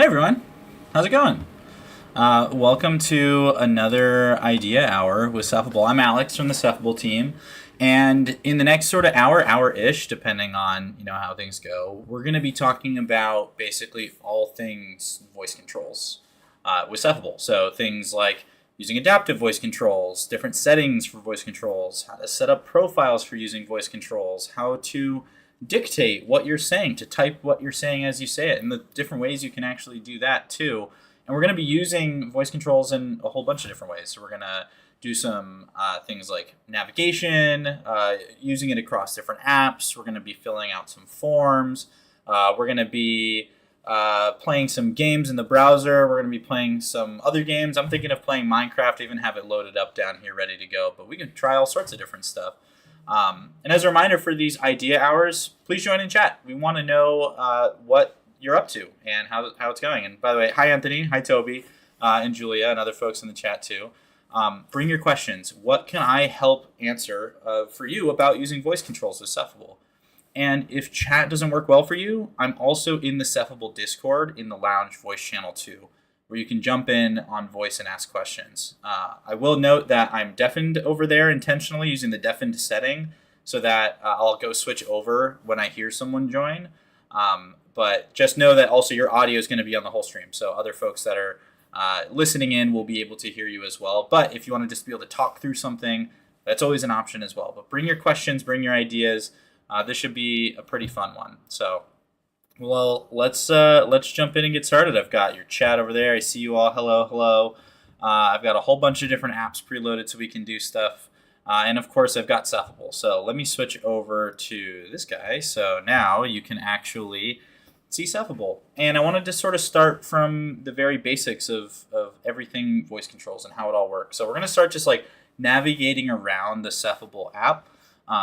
Hey everyone, how's it going? Welcome to another Idea Hour with Cephable. I'm Alex from the Cephable team, and in the next sort of hour-ish, depending on how things go, we're going to be talking about basically all things voice controls with Cephable. So things like using adaptive voice controls, different settings for voice controls, how to set up profiles for using voice controls, how to dictate what you're saying, to type what you're saying as you say it, and the different ways you can actually do that too. And we're going to be using voice controls in a whole bunch of different ways. So we're going to do some things like navigation, using it across different apps. We're going to be filling out some forms. We're going to be playing some games in the browser. We're going to be playing some other games. I'm thinking of playing Minecraft, even have it loaded up down here ready to go. But we can try all sorts of different stuff. And as a reminder for these idea hours, please join in chat. We want to know what you're up to and how it's going. And by the way, hi Anthony, hi Toby, and Julia, and other folks in the chat too. Bring your questions. What can I help answer for you about using voice controls with Cephable? And if chat doesn't work well for you, I'm also in the Cephable Discord in the Lounge voice channel too, where you can jump in on voice and ask questions. I will note that I'm deafened over there intentionally using the deafened setting so that I'll go switch over when I hear someone join. But just know that also your audio is going to be on the whole stream. So other folks that are listening in will be able to hear you as well. But if you want to just be able to talk through something, that's always an option as well. But bring your questions, bring your ideas. This should be a pretty fun one. So, well, let's jump in and get started. I've got your chat over there. I see you all. Hello, hello. I've got a whole bunch of different apps preloaded so we can do stuff. And of course, I've got Cephable. So let me switch over to this guy. So now you can actually see Cephable. And I wanted to sort of start from the very basics of everything voice controls and how it all works. So we're going to start just like navigating around the Cephable app.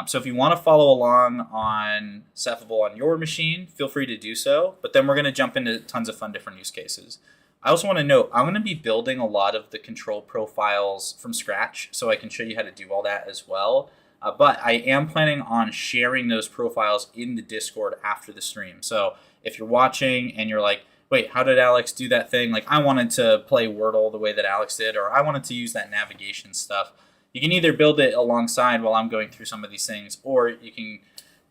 So if you want to follow along on Cephable on your machine, feel free to do so. But then we're going to jump into tons of fun different use cases. I also want to note, I'm going to be building a lot of the control profiles from scratch, so I can show you how to do all that as well. But I am planning on sharing those profiles in the Discord after the stream. So if you're watching and you're like, wait, how did Alex do that thing? Like, I wanted to play Wordle the way that Alex did, or I wanted to use that navigation stuff. You can either build it alongside while I'm going through some of these things, or you can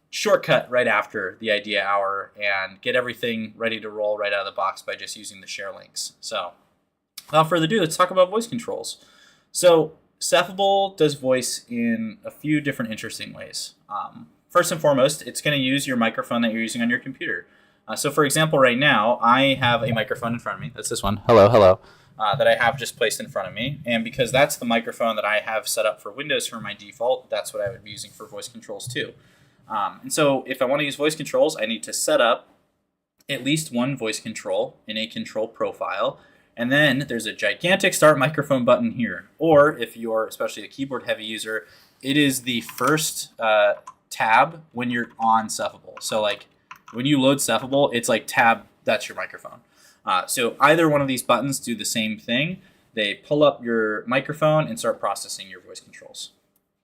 shortcut right after the idea hour and get everything ready to roll right out of the box by just using the share links. So without further ado, let's talk about voice controls. So Cephable does voice in a few different interesting ways. First and foremost, it's going to use your microphone that you're using on your computer. So for example, right now, I have a microphone in front of me. That's this one. Hello, hello. That I have just placed in front of me. And because that's the microphone that I have set up for Windows for my default, that's what I would be using for voice controls too. And so if I want to use voice controls, I need to set up at least one voice control in a control profile. And then there's a gigantic start microphone button here. Or if you're especially a keyboard heavy user, it is the first tab when you're on Cephable. So like when you load Cephable, it's like tab, that's your microphone. So either one of these buttons do the same thing. They pull up your microphone and start processing your voice controls.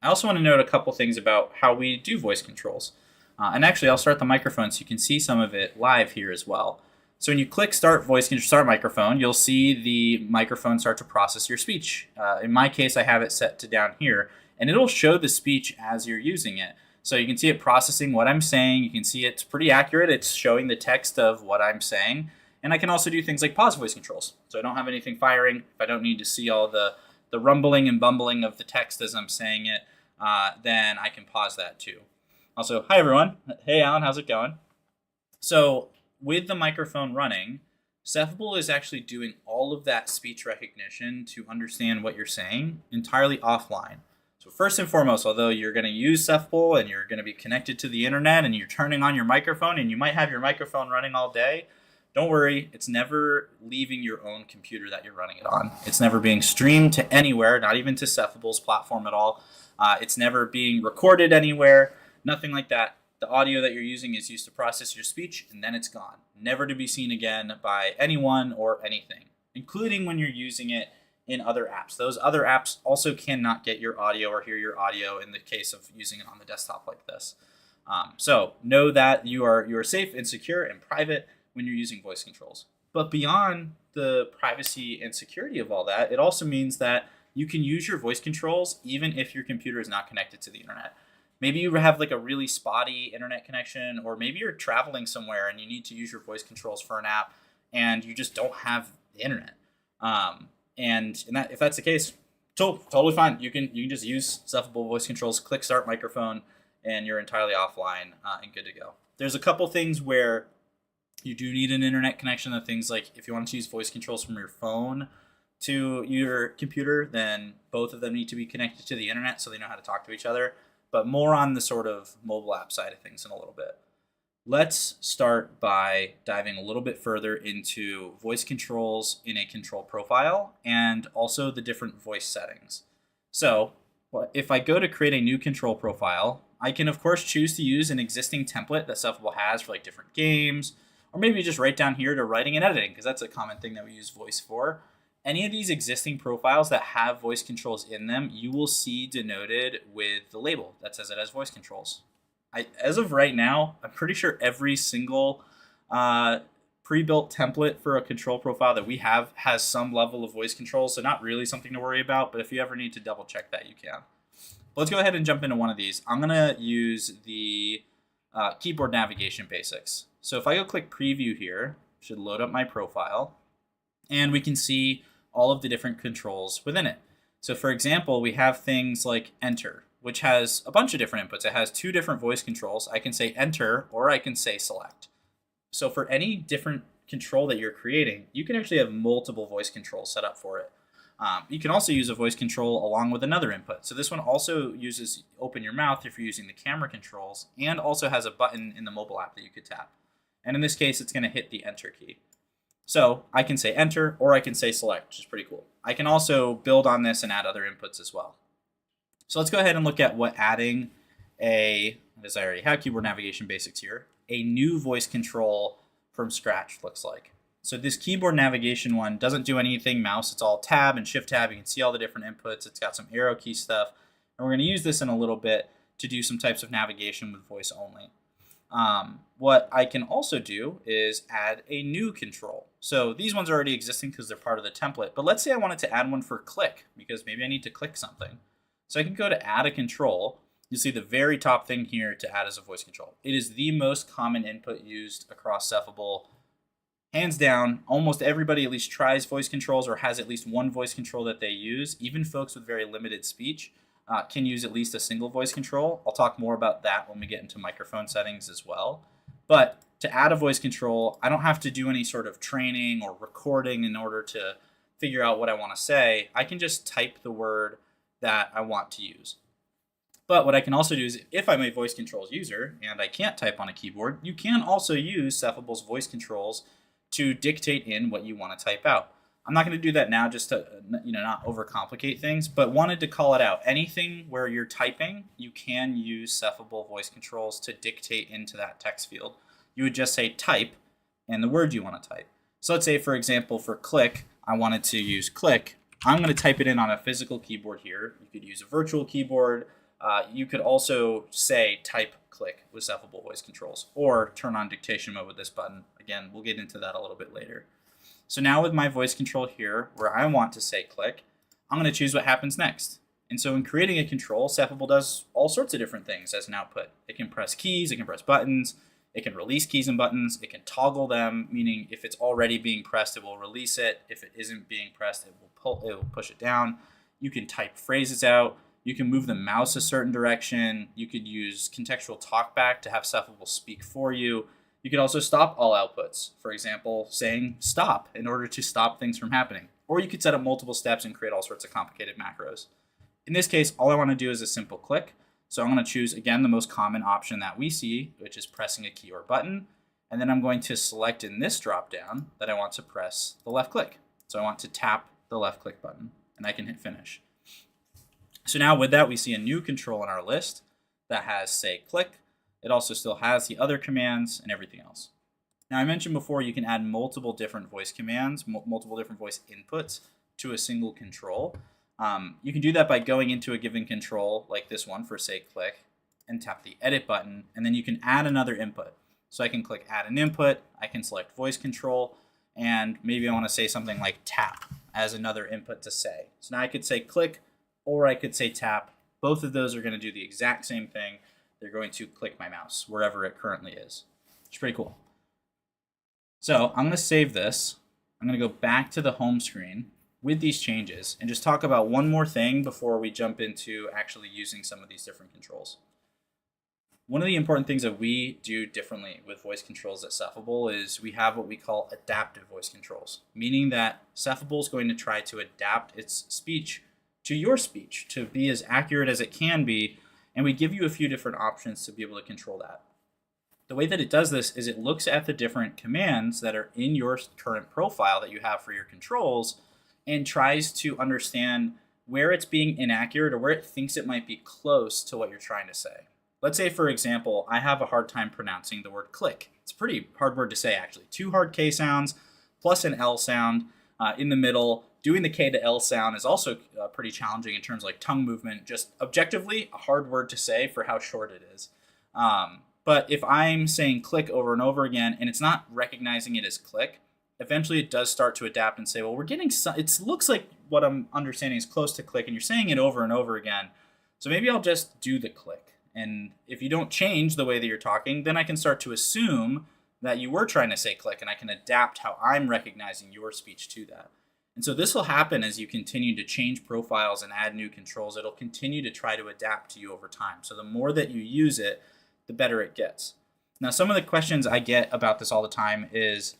I also want to note a couple things about how we do voice controls. And actually, I'll start the microphone so you can see some of it live here as well. So when you click Start Microphone, you'll see the microphone start to process your speech. In my case, I have it set to down here, and it'll show the speech as you're using it. So you can see it processing what I'm saying. You can see it's pretty accurate. It's showing the text of what I'm saying. And I can also do things like pause voice controls. So I don't have anything firing. If I don't need to see all the rumbling and bumbling of the text as I'm saying it, then I can pause that too. Also, hi everyone. Hey Alan, how's it going? So with the microphone running, Cephable is actually doing all of that speech recognition to understand what you're saying entirely offline. So first and foremost, although you're going to use Cephable and you're going to be connected to the internet and you're turning on your microphone and you might have your microphone running all day, don't worry, it's never leaving your own computer that you're running it on. It's never being streamed to anywhere, not even to Cephable's platform at all. It's never being recorded anywhere, nothing like that. The audio that you're using is used to process your speech, and then it's gone. Never to be seen again by anyone or anything, including when you're using it in other apps. Those other apps also cannot get your audio or hear your audio in the case of using it on the desktop like this. So know that you are safe and secure and private when you're using voice controls. But beyond the privacy and security of all that, it also means that you can use your voice controls even if your computer is not connected to the internet. Maybe you have like a really spotty internet connection, or maybe you're traveling somewhere and you need to use your voice controls for an app and you just don't have the internet. And if that's the case, totally fine. You can just use Cephable voice controls, click start microphone, and you're entirely offline and good to go. There's a couple things where you do need an internet connection. The things like if you want to use voice controls from your phone to your computer, then both of them need to be connected to the internet so they know how to talk to each other. But more on the sort of mobile app side of things in a little bit. Let's start by diving a little bit further into voice controls in a control profile and also the different voice settings. So if I go to create a new control profile, I can of course choose to use an existing template that Cephable has for like different games, or maybe just right down here to writing and editing, because that's a common thing that we use voice for. Any of these existing profiles that have voice controls in them, you will see denoted with the label that says it has voice controls. As of right now, I'm pretty sure every single pre-built template for a control profile that we have has some level of voice control, so not really something to worry about, but if you ever need to double check that, you can. Let's go ahead and jump into one of these. I'm going to use the keyboard navigation basics. So if I go click preview here, it should load up my profile, and we can see all of the different controls within it. So for example, we have things like enter, which has a bunch of different inputs. It has two different voice controls. I can say enter, or I can say select. So for any different control that you're creating, you can actually have multiple voice controls set up for it. You can also use a voice control along with another input. So this one also uses open your mouth if you're using the camera controls, and also has a button in the mobile app that you could tap. And in this case, it's going to hit the enter key. So I can say enter, or I can say select, which is pretty cool. I can also build on this and add other inputs as well. So let's go ahead and look at what adding as I already have keyboard navigation basics here, a new voice control from scratch looks like. So this keyboard navigation one doesn't do anything mouse. It's all tab and shift tab. You can see all the different inputs. It's got some arrow key stuff. And we're going to use this in a little bit to do some types of navigation with voice only. What I can also do is add a new control. So these ones are already existing because they're part of the template. But let's say I wanted to add one for click, because maybe I need to click something. So I can go to add a control. You'll see the very top thing here to add as a voice control. It is the most common input used across Cephable. Hands down, almost everybody at least tries voice controls or has at least one voice control that they use. Even folks with very limited speech can use at least a single voice control. I'll talk more about that when we get into microphone settings as well. But to add a voice control, I don't have to do any sort of training or recording in order to figure out what I want to say. I can just type the word that I want to use. But what I can also do is, if I'm a voice controls user and I can't type on a keyboard, you can also use Cephable's voice controls to dictate in what you want to type out. I'm not going to do that now just to not overcomplicate things, but wanted to call it out. Anything where you're typing, you can use Cephable voice controls to dictate into that text field. You would just say type and the word you want to type. So let's say, for example, for click, I wanted to use click. I'm going to type it in on a physical keyboard here. You could use a virtual keyboard. You could also say type click with Cephable voice controls, or turn on dictation mode with this button. Again, we'll get into that a little bit later. So now with my voice control here, where I want to say click, I'm going to choose what happens next. And so in creating a control, Cephable does all sorts of different things as an output. It can press keys, it can press buttons, it can release keys and buttons, it can toggle them, meaning if it's already being pressed, it will release it. If it isn't being pressed, it will push it down. You can type phrases out. You can move the mouse a certain direction. You could use contextual talkback to have Cephable speak for you. You could also stop all outputs. For example, saying stop in order to stop things from happening. Or you could set up multiple steps and create all sorts of complicated macros. In this case, all I want to do is a simple click. So I'm going to choose, again, the most common option that we see, which is pressing a key or button. And then I'm going to select in this dropdown that I want to press the left click. So I want to tap the left click button, and I can hit finish. So now with that, we see a new control in our list that has say click. It also still has the other commands and everything else. Now I mentioned before you can add multiple different voice commands, multiple different voice inputs to a single control. You can do that by going into a given control like this one for say click and tap the edit button, and then you can add another input. So I can click add an input, I can select voice control, and maybe I want to say something like tap as another input to say. So now I could say click, or I could say tap. Both of those are going to do the exact same thing. They're going to click my mouse wherever it currently is. It's pretty cool. So I'm going to save this. I'm going to go back to the home screen with these changes and just talk about one more thing before we jump into actually using some of these different controls. One of the important things that we do differently with voice controls at Cephable is we have what we call adaptive voice controls, meaning that Cephable is going to try to adapt its speech to your speech to be as accurate as it can be, and we give you a few different options to be able to control that. The way that it does this is it looks at the different commands that are in your current profile that you have for your controls and tries to understand where it's being inaccurate or where it thinks it might be close to what you're trying to say. Let's say, for example, I have a hard time pronouncing the word click. It's a pretty hard word to say, actually. 2 hard K sounds plus an L sound in the middle. Doing the K to L sound is also pretty challenging in terms of like tongue movement. Just objectively, a hard word to say for how short it is. But if I'm saying click over and over again and it's not recognizing it as click, eventually it does start to adapt and say, well, we're getting some, it looks like what I'm understanding is close to click, and you're saying it over and over again. So maybe I'll just do the click. And if you don't change the way that you're talking, then I can start to assume that you were trying to say click, and I can adapt how I'm recognizing your speech to that. And so this will happen as you continue to change profiles and add new controls. It'll continue to try to adapt to you over time. So the more that you use it, the better it gets. Now, some of the questions I get about this all the time is,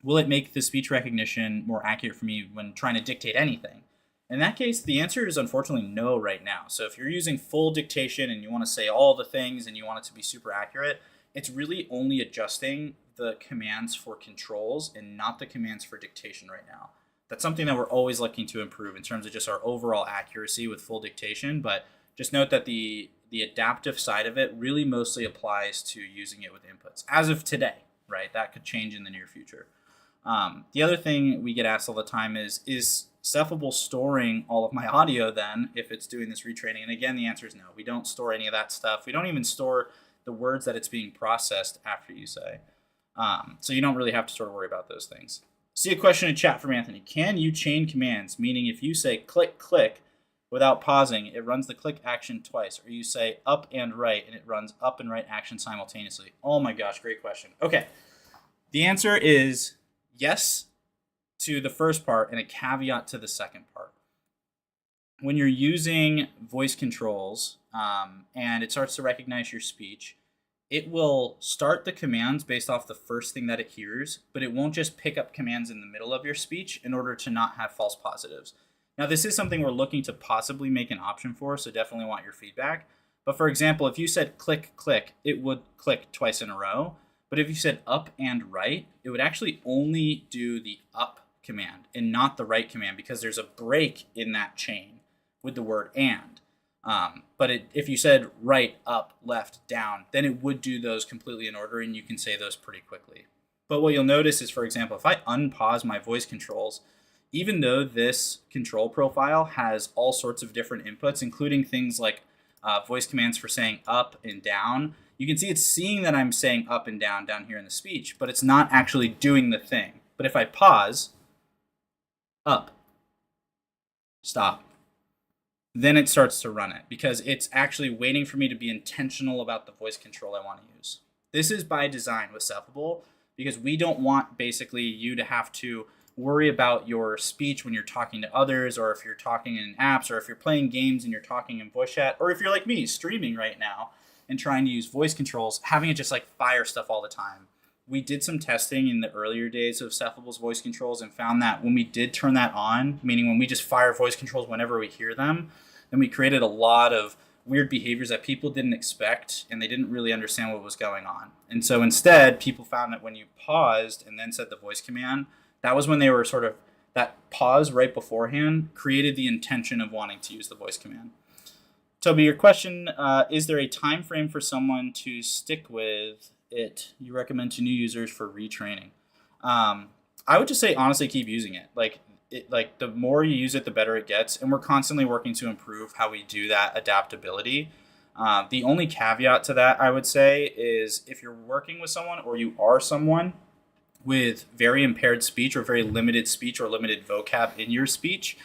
will it make the speech recognition more accurate for me when trying to dictate anything? In that case, the answer is unfortunately no right now. So if you're using full dictation and you want to say all the things and you want it to be super accurate, it's really only adjusting the commands for controls and not the commands for dictation right now. That's something that we're always looking to improve in terms of just our overall accuracy with full dictation, but just note that the adaptive side of it really mostly applies to using it with inputs as of today, right? That could change in the near future. The other thing we get asked all the time is Cephable storing all of my audio then if it's doing this retraining? And again, the answer is no. We don't store any of that stuff. We don't even store the words that it's being processed after you say. So you don't really have to sort of worry about those things. See a question in chat from Anthony. Can you chain commands? Meaning if you say click, click without pausing, it runs the click action twice. Or you say up and right and it runs up and right action simultaneously. Oh my gosh, great question. Okay. The answer is yes to the first part and a caveat to the second part. When you're using voice controls and it starts to recognize your speech, it will start the commands based off the first thing that it hears, but it won't just pick up commands in the middle of your speech in order to not have false positives. Now, this is something we're looking to possibly make an option for, so definitely want your feedback. But for example, if you said click, click, it would click twice in a row. But if you said up and right, it would actually only do the up command and not the right command because there's a break in that chain with the word and. But if you said right, up, left, down, then it would do those completely in order and you can say those pretty quickly. But what you'll notice is, for example, if I unpause my voice controls, even though this control profile has all sorts of different inputs, including things like voice commands for saying up and down, you can see it's seeing that I'm saying up and down here in the speech, but it's not actually doing the thing. But if I pause, up, stop, then it starts to run it because it's actually waiting for me to be intentional about the voice control I want to use. This is by design with Cephable because we don't want basically you to have to worry about your speech when you're talking to others, or if you're talking in apps, or if you're playing games and you're talking in voice chat, or if you're like me streaming right now and trying to use voice controls, having it just like fire stuff all the time. We did some testing in the earlier days of Cephable's voice controls and found that when we did turn that on, meaning when we just fire voice controls whenever we hear them, then we created a lot of weird behaviors that people didn't expect and they didn't really understand what was going on. And so instead, people found that when you paused and then said the voice command, that was when they were sort of, that pause right beforehand created the intention of wanting to use the voice command. Toby, your question, is there a time frame for someone to stick with it you recommend to new users for retraining? I would just say honestly keep using it. Like the more you use it, the better it gets, and we're constantly working to improve how we do that adaptability. The only caveat to that I would say is if you're working with someone or you are someone with very impaired speech or very limited speech or limited vocab in your speech,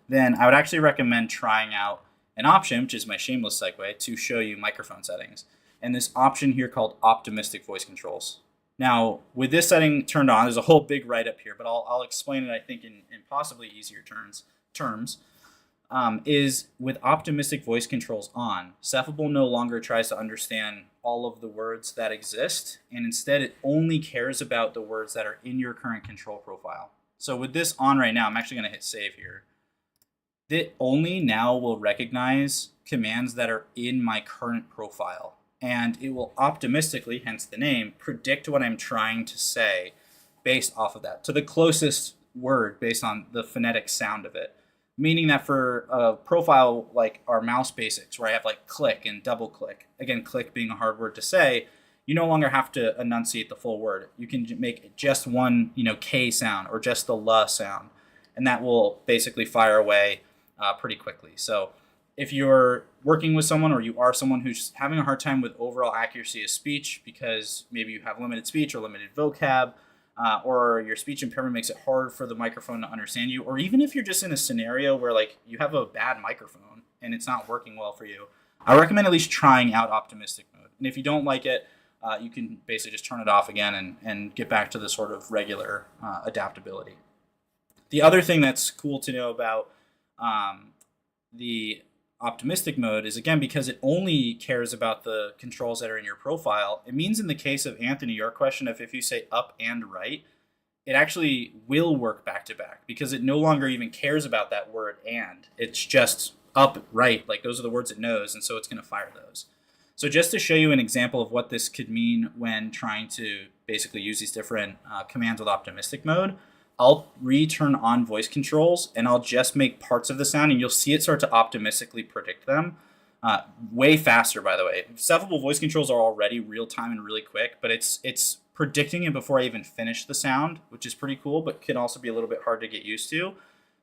then I would actually recommend trying out an option, which is my shameless segue, to show you microphone settings. And this option here called optimistic voice controls. Now, with this setting turned on, there's a whole big write-up here, but I'll explain it, I think, in possibly easier terms. Is with optimistic voice controls on, Cephable no longer tries to understand all of the words that exist, and instead it only cares about the words that are in your current control profile. So with this on right now, I'm actually going to hit save here. It only now will recognize commands that are in my current profile, and it will optimistically, hence the name, predict what I'm trying to say based off of that, to the closest word based on the phonetic sound of it. Meaning that for a profile like our mouse basics, where I have like click and double click, again, click being a hard word to say, you no longer have to enunciate the full word. You can make just one, K sound or just the L sound, and that will basically fire away pretty quickly. So if you're working with someone or you are someone who's having a hard time with overall accuracy of speech because maybe you have limited speech or limited vocab, or your speech impairment makes it hard for the microphone to understand you, or even if you're just in a scenario where like you have a bad microphone and it's not working well for you, I recommend at least trying out optimistic mode. And if you don't like it, you can basically just turn it off again and get back to the sort of regular adaptability. The other thing that's cool to know about the optimistic mode is, again, because it only cares about the controls that are in your profile, it means in the case of Anthony, your question of if you say up and right, it actually will work back to back because it no longer even cares about that word and. It's just up, right, like those are the words it knows, and so it's going to fire those. So just to show you an example of what this could mean when trying to basically use these different commands with optimistic mode, I'll return on voice controls and I'll just make parts of the sound and you'll see it start to optimistically predict them way faster, by the way. Cephable voice controls are already real time and really quick, but it's predicting it before I even finish the sound, which is pretty cool, but can also be a little bit hard to get used to.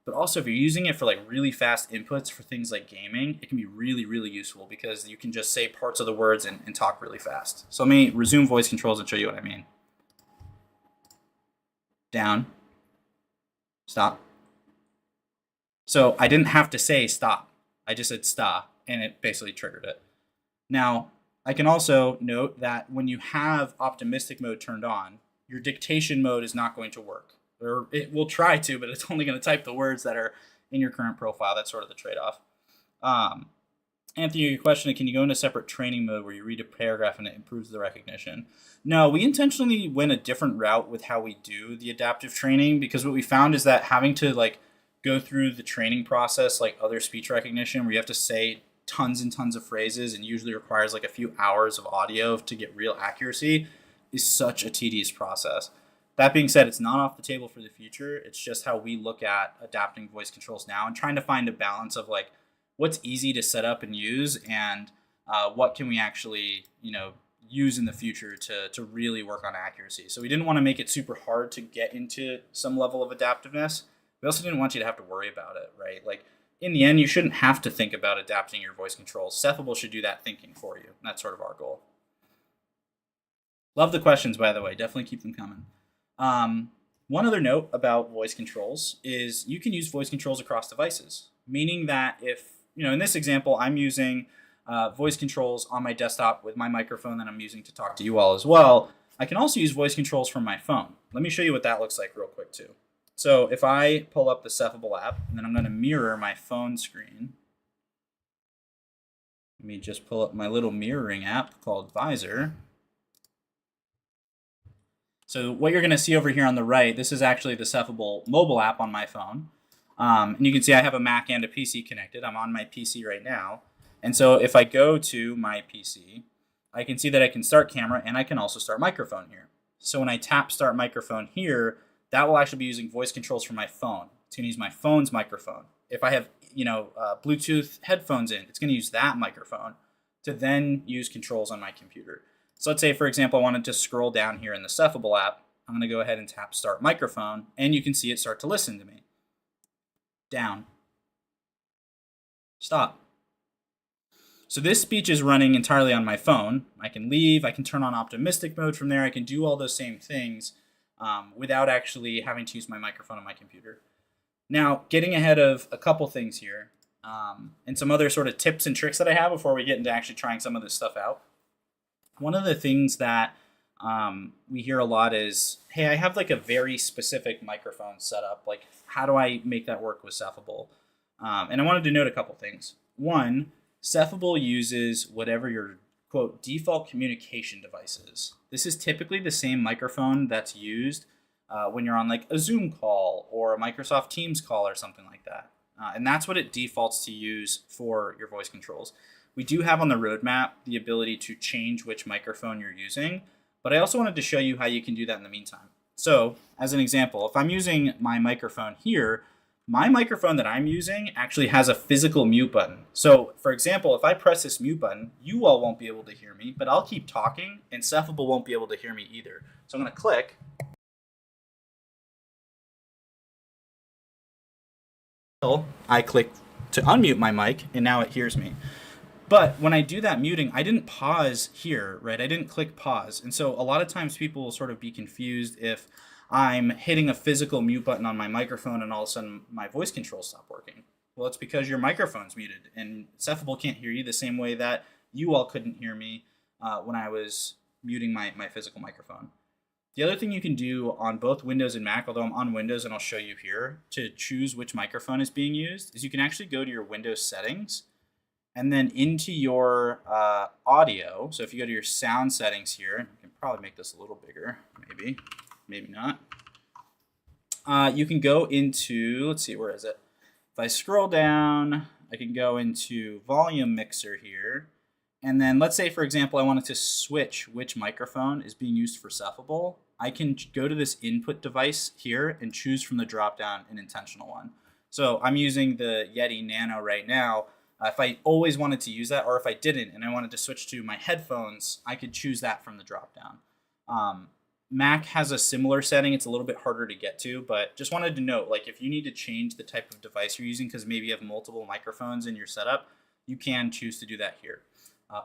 But also if you're using it for like really fast inputs for things like gaming, it can be really, really useful because you can just say parts of the words and talk really fast. So let me resume voice controls and show you what I mean. Down. Stop. So I didn't have to say stop. I just said stop, and it basically triggered it. Now, I can also note that when you have optimistic mode turned on, your dictation mode is not going to work. Or it will try to, but it's only going to type the words that are in your current profile. That's sort of the trade-off. Anthony, your question, can you go into separate training mode where you read a paragraph and it improves the recognition? No, we intentionally went a different route with how we do the adaptive training because what we found is that having to like go through the training process like other speech recognition where you have to say tons and tons of phrases and usually requires like a few hours of audio to get real accuracy is such a tedious process. That being said, it's not off the table for the future. It's just how we look at adapting voice controls now and trying to find a balance of like what's easy to set up and use and what can we actually, use in the future to really work on accuracy. So we didn't want to make it super hard to get into some level of adaptiveness. We also didn't want you to have to worry about it, right? Like in the end, you shouldn't have to think about adapting your voice controls. Cephable should do that thinking for you. That's sort of our goal. Love the questions, by the way. Definitely keep them coming. One other note about voice controls is you can use voice controls across devices, meaning that if, in this example, I'm using voice controls on my desktop with my microphone that I'm using to talk to you all as well, I can also use voice controls from my phone. Let me show you what that looks like real quick too. So if I pull up the Cephable app, and then I'm going to mirror my phone screen. Let me just pull up my little mirroring app called Visor. So what you're going to see over here on the right, this is actually the Cephable mobile app on my phone. And you can see I have a Mac and a PC connected. I'm on my PC right now. And so if I go to my PC, I can see that I can start camera and I can also start microphone here. So when I tap start microphone here, that will actually be using voice controls from my phone. It's going to use my phone's microphone. If I have, Bluetooth headphones in, it's going to use that microphone to then use controls on my computer. So let's say, for example, I wanted to scroll down here in the Cephable app. I'm going to go ahead and tap start microphone, and you can see it start to listen to me. Down. Stop. So this speech is running entirely on my phone. I can leave, I can turn on optimistic mode from there, I can do all those same things, without actually having to use my microphone on my computer. Now, getting ahead of a couple things here, and some other sort of tips and tricks that I have before we get into actually trying some of this stuff out. One of the things that we hear a lot is, hey, I have like a very specific microphone setup. Like, how do I make that work with Cephable? And I wanted to note a couple things. One, Cephable uses whatever your quote default communication device is. This is typically the same microphone that's used when you're on like a Zoom call or a Microsoft Teams call or something like that. And that's what it defaults to use for your voice controls. We do have on the roadmap the ability to change which microphone you're using, but I also wanted to show you how you can do that in the meantime. So, as an example, if I'm using my microphone here, my microphone that I'm using actually has a physical mute button. So, for example, if I press this mute button, you all won't be able to hear me, but I'll keep talking, and Cephable won't be able to hear me either. So I'm going to click. I click to unmute my mic, and now it hears me. But when I do that muting, I didn't pause here, right? I didn't click pause. And so a lot of times people will sort of be confused if I'm hitting a physical mute button on my microphone and all of a sudden my voice controls stop working. Well, it's because your microphone's muted, and Cephable can't hear you the same way that you all couldn't hear me when I was muting my physical microphone. The other thing you can do on both Windows and Mac, although I'm on Windows and I'll show you here, to choose which microphone is being used, is you can actually go to your Windows settings and then into your audio. So if you go to your sound settings here, you can probably make this a little bigger, maybe not. You can go into, let's see, where is it? If I scroll down, I can go into volume mixer here. And then let's say, for example, I wanted to switch which microphone is being used for Cephable. I can go to this input device here and choose from the drop-down an intentional one. So I'm using the Yeti Nano right now. If I always wanted to use that, or if I didn't and I wanted to switch to my headphones, I could choose that from the drop-down. Mac has a similar setting. It's a little bit harder to get to, but just wanted to note, like, if you need to change the type of device you're using because maybe you have multiple microphones in your setup, you can choose to do that here.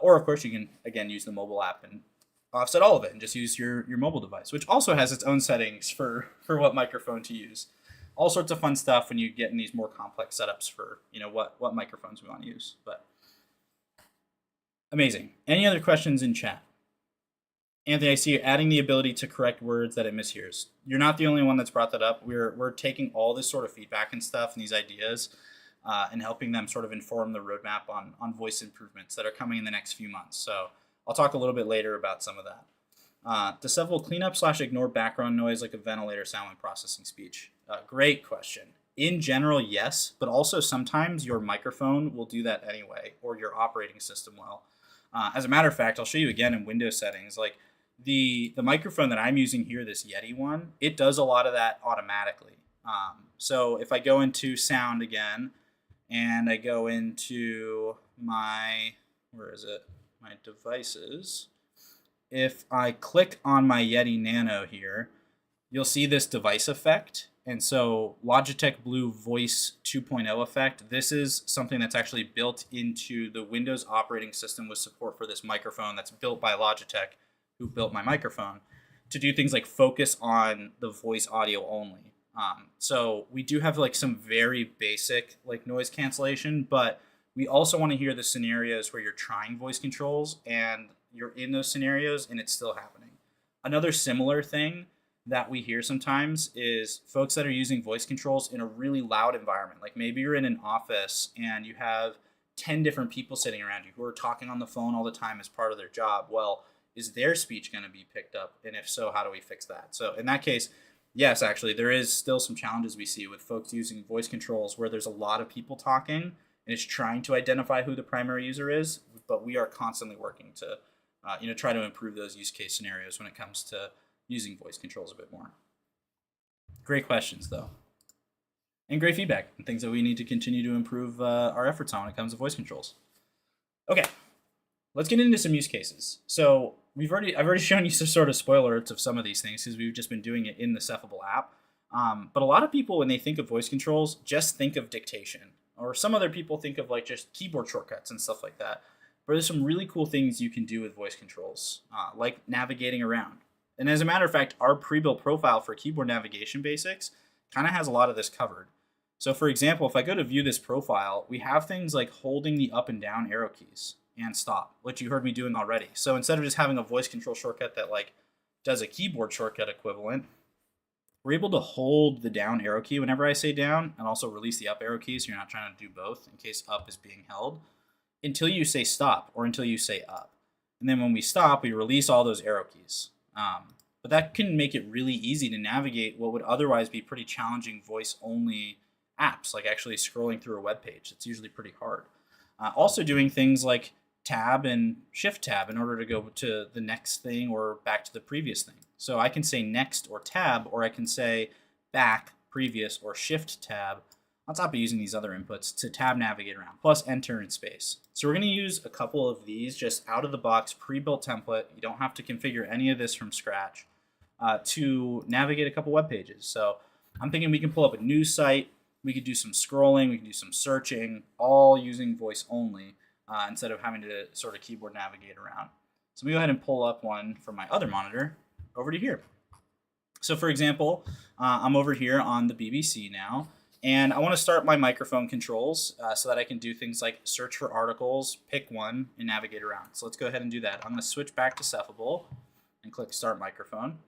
Or, of course, you can, again, use the mobile app and offset all of it and just use your mobile device, which also has its own settings for what microphone to use. All sorts of fun stuff when you get in these more complex setups for, what microphones we want to use. But amazing. Any other questions in chat? Anthony, I see you adding the ability to correct words that it mishears. You're not the only one that's brought that up. We're taking all this sort of feedback and stuff and these ideas and helping them sort of inform the roadmap on voice improvements that are coming in the next few months. So I'll talk a little bit later about some of that. Does Cephable clean up / ignore background noise like a ventilator sound when processing speech? Great question. In general, yes, but also sometimes your microphone will do that anyway, or your operating system will. As a matter of fact, I'll show you again in Windows settings. Like the microphone that I'm using here, this Yeti one, it does a lot of that automatically. So if I go into sound again, and I go into my devices. If I click on my Yeti Nano here, you'll see this device effect. And so Logitech Blue Voice 2.0 effect, this is something that's actually built into the Windows operating system with support for this microphone that's built by Logitech, who built my microphone, to do things like focus on the voice audio only. So we do have like some very basic like noise cancellation, but we also want to hear the scenarios where you're trying voice controls and you're in those scenarios and it's still happening. Another similar thing that we hear sometimes is folks that are using voice controls in a really loud environment. Like maybe you're in an office and you have 10 different people sitting around you who are talking on the phone all the time as part of their job. Well, is their speech going to be picked up? And if so, how do we fix that? So in that case, yes, actually, there is still some challenges we see with folks using voice controls where there's a lot of people talking and it's trying to identify who the primary user is, but we are constantly working to try to improve those use case scenarios when it comes to using voice controls a bit more. Great questions, though. And great feedback and things that we need to continue to improve our efforts on when it comes to voice controls. Okay, let's get into some use cases. So I've already shown you some sort of spoilers of some of these things because we've just been doing it in the Cephable app. But a lot of people, when they think of voice controls, just think of dictation. Or some other people think of like just keyboard shortcuts and stuff like that. But there's some really cool things you can do with voice controls, like navigating around. And as a matter of fact, our pre-built profile for keyboard navigation basics kind of has a lot of this covered. So for example, if I go to view this profile, we have things like holding the up and down arrow keys and stop, which you heard me doing already. So instead of just having a voice control shortcut that like does a keyboard shortcut equivalent, we're able to hold the down arrow key whenever I say down and also release the up arrow key so you're not trying to do both in case up is being held until you say stop or until you say up. And then when we stop, we release all those arrow keys. But that can make it really easy to navigate what would otherwise be pretty challenging voice-only apps, like actually scrolling through a web page. It's usually pretty hard. Also doing things like tab and shift tab in order to go to the next thing or back to the previous thing. So I can say next or tab, or I can say back, previous, or shift tab on top of using these other inputs to tab navigate around, plus enter and space. So we're going to use a couple of these just out of the box pre-built template. You don't have to configure any of this from scratch to navigate a couple web pages. So I'm thinking we can pull up a news site, we could do some scrolling, we can do some searching, all using voice only instead of having to sort of keyboard navigate around. So let me go ahead and pull up one from my other monitor over to here. So for example, I'm over here on the BBC now, and I want to start my microphone controls so that I can do things like search for articles, pick one, and navigate around. So let's go ahead and do that. I'm going to switch back to Cephable and click Start Microphone.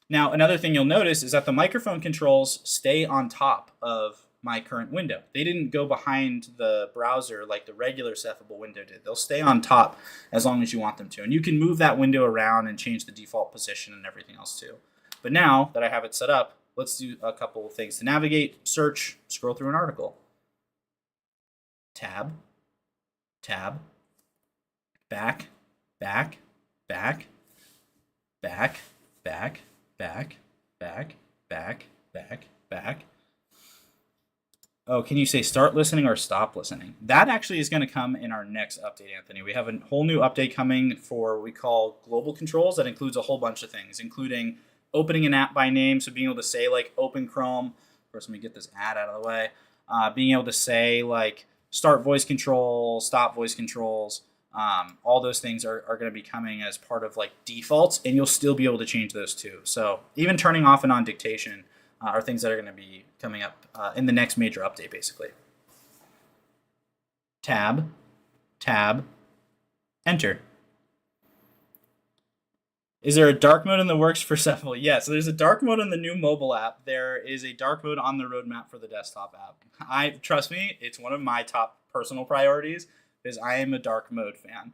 Now, another thing you'll notice is that the microphone controls stay on top of my current window. They didn't go behind the browser like the regular Cephable window did. They'll stay on top as long as you want them to. And you can move that window around and change the default position and everything else too. But now that I have it set up, let's do a couple of things to navigate, search, scroll through an article. Tab, tab, back, back, back, back, back, back, back, back, back, back. Oh, can you say start listening or stop listening? That actually is going to come in our next update, Anthony. We have a whole new update coming for what we call global controls that includes a whole bunch of things, including opening an app by name, so being able to say like open Chrome. First, let me get this ad out of the way. Being able to say like start voice control, stop voice controls. All those things are going to be coming as part of like defaults, and you'll still be able to change those too. So even turning off and on dictation are things that are going to be coming up in the next major update, basically. Tab, tab, enter. Is there a dark mode in the works for Cephable? Yeah, so there's a dark mode in the new mobile app. There is a dark mode on the roadmap for the desktop app. Trust me, it's one of my top personal priorities because I am a dark mode fan.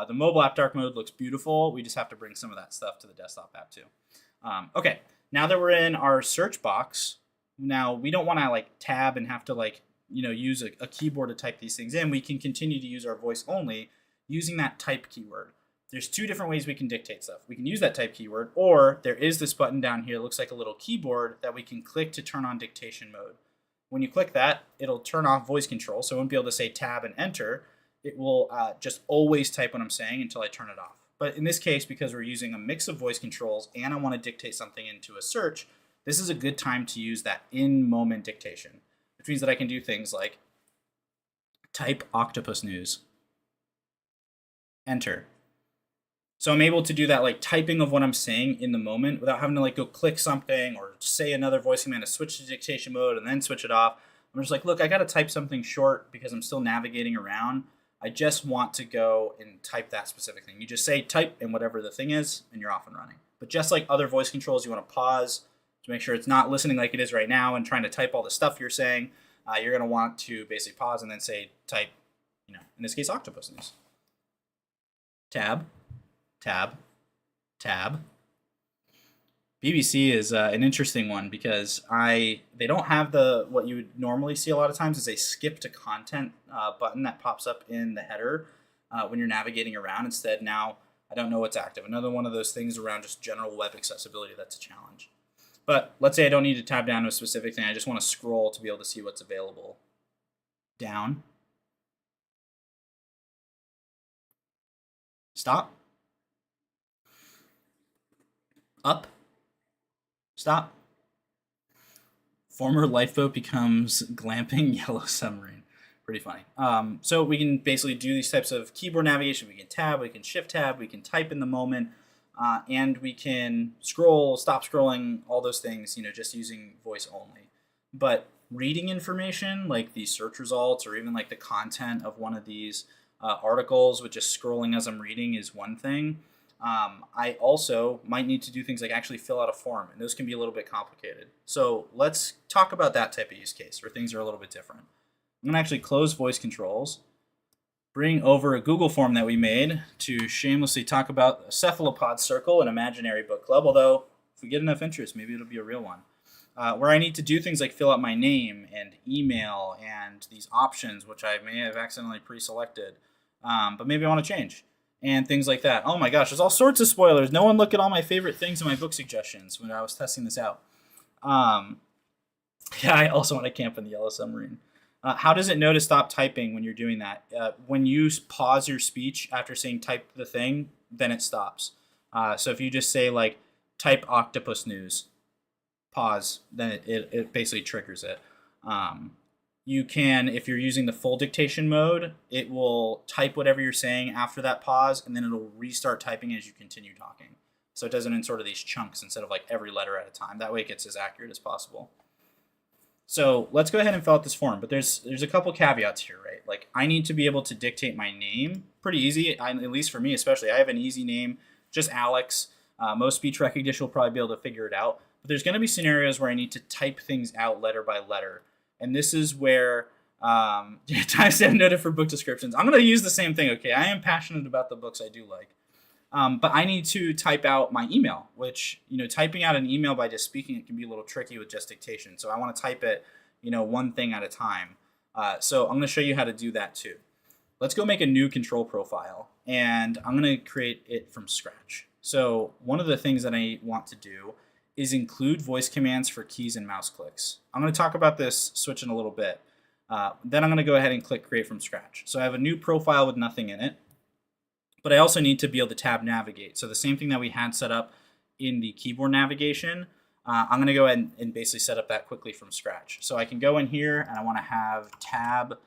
The mobile app dark mode looks beautiful. We just have to bring some of that stuff to the desktop app too. Okay, now that we're in our search box, now we don't want to like tab and have to like, use a keyboard to type these things in. We can continue to use our voice only using that type keyword. There's two different ways we can dictate stuff. We can use that type keyword, or there is this button down here. It looks like a little keyboard that we can click to turn on dictation mode. When you click that, it'll turn off voice control, so I won't be able to say tab and enter. It will just always type what I'm saying until I turn it off. But in this case, because we're using a mix of voice controls and I want to dictate something into a search, this is a good time to use that in-moment dictation, which means that I can do things like type octopus news, enter. So I'm able to do that like typing of what I'm saying in the moment without having to like go click something or say another voice command to switch to dictation mode and then switch it off. I'm just like, look, I got to type something short because I'm still navigating around. I just want to go and type that specific thing. You just say type and whatever the thing is, and you're off and running. But just like other voice controls, you want to pause to make sure it's not listening like it is right now and trying to type all the stuff you're saying. You're going to want to basically pause and then say type, in this case, octopus news. Tab, tab, tab. BBC is an interesting one because they don't have what you would normally see a lot of times is a skip to content button that pops up in the header when you're navigating around. Instead, now I don't know what's active. Another one of those things around just general web accessibility that's a challenge. But let's say I don't need to tab down to a specific thing. I just want to scroll to be able to see what's available. Down. Stop. Up. Stop. Former lifeboat becomes glamping yellow submarine. Pretty funny. So we can basically do these types of keyboard navigation. We can tab, we can shift tab, we can type in the moment. and we can scroll, stop scrolling, all those things, just using voice only. But reading information like the search results or even like the content of one of these articles with just scrolling as I'm reading is one thing. I also might need to do things like actually fill out a form, and those can be a little bit complicated. So let's talk about that type of use case where things are a little bit different. I'm going to actually close voice controls, bring over a Google form that we made to shamelessly talk about a cephalopod circle, an imaginary book club, although if we get enough interest, maybe it'll be a real one, where I need to do things like fill out my name and email and these options, which I may have accidentally pre-selected, but maybe I want to change, and things like that. Oh my gosh, there's all sorts of spoilers. No one look at all my favorite things in my book suggestions when I was testing this out. Yeah, I also want to camp in the Yellow Submarine. How does it know to stop typing when you're doing that? When you pause your speech after saying type the thing, then it stops. So if you just say like type octopus news, pause, then it basically triggers it. You can, if you're using the full dictation mode, it will type whatever you're saying after that pause, and then it'll restart typing as you continue talking. So it does it in sort of these chunks instead of like every letter at a time. That way it gets as accurate as possible. So let's go ahead and fill out this form, but there's a couple caveats here, right? Like I need to be able to dictate my name. Pretty easy, at least for me especially. I have an easy name, just Alex. Most speech recognition will probably be able to figure it out. But there's going to be scenarios where I need to type things out letter by letter. And this is where timestamp noted for book descriptions. I'm going to use the same thing, okay? I am passionate about the books I do like. But I need to type out my email, which, typing out an email by just speaking it can be a little tricky with just dictation. So I want to type it, one thing at a time. So I'm going to show you how to do that too. Let's go make a new control profile, and I'm going to create it from scratch. So one of the things that I want to do is include voice commands for keys and mouse clicks. I'm going to talk about this switch in a little bit. Then I'm going to go ahead and click create from scratch. So I have a new profile with nothing in it. But I also need to be able to tab navigate. So the same thing that we had set up in the keyboard navigation, I'm going to go ahead and basically set up that quickly from scratch. So I can go in here and I want to have tab,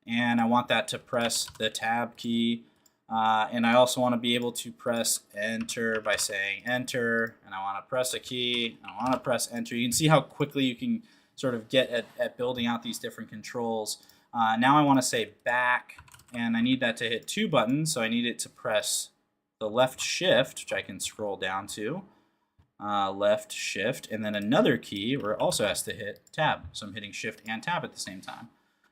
and I want that to press the tab key. And I also want to be able to press enter by saying enter, and I want to press a key, and I want to press enter. You can see how quickly you can sort of get at building out these different controls. Now I want to say back, and I need that to hit 2 buttons, so I need it to press the left shift, which I can scroll down to, left shift, and then another key where it also has to hit tab. So I'm hitting shift and tab at the same time.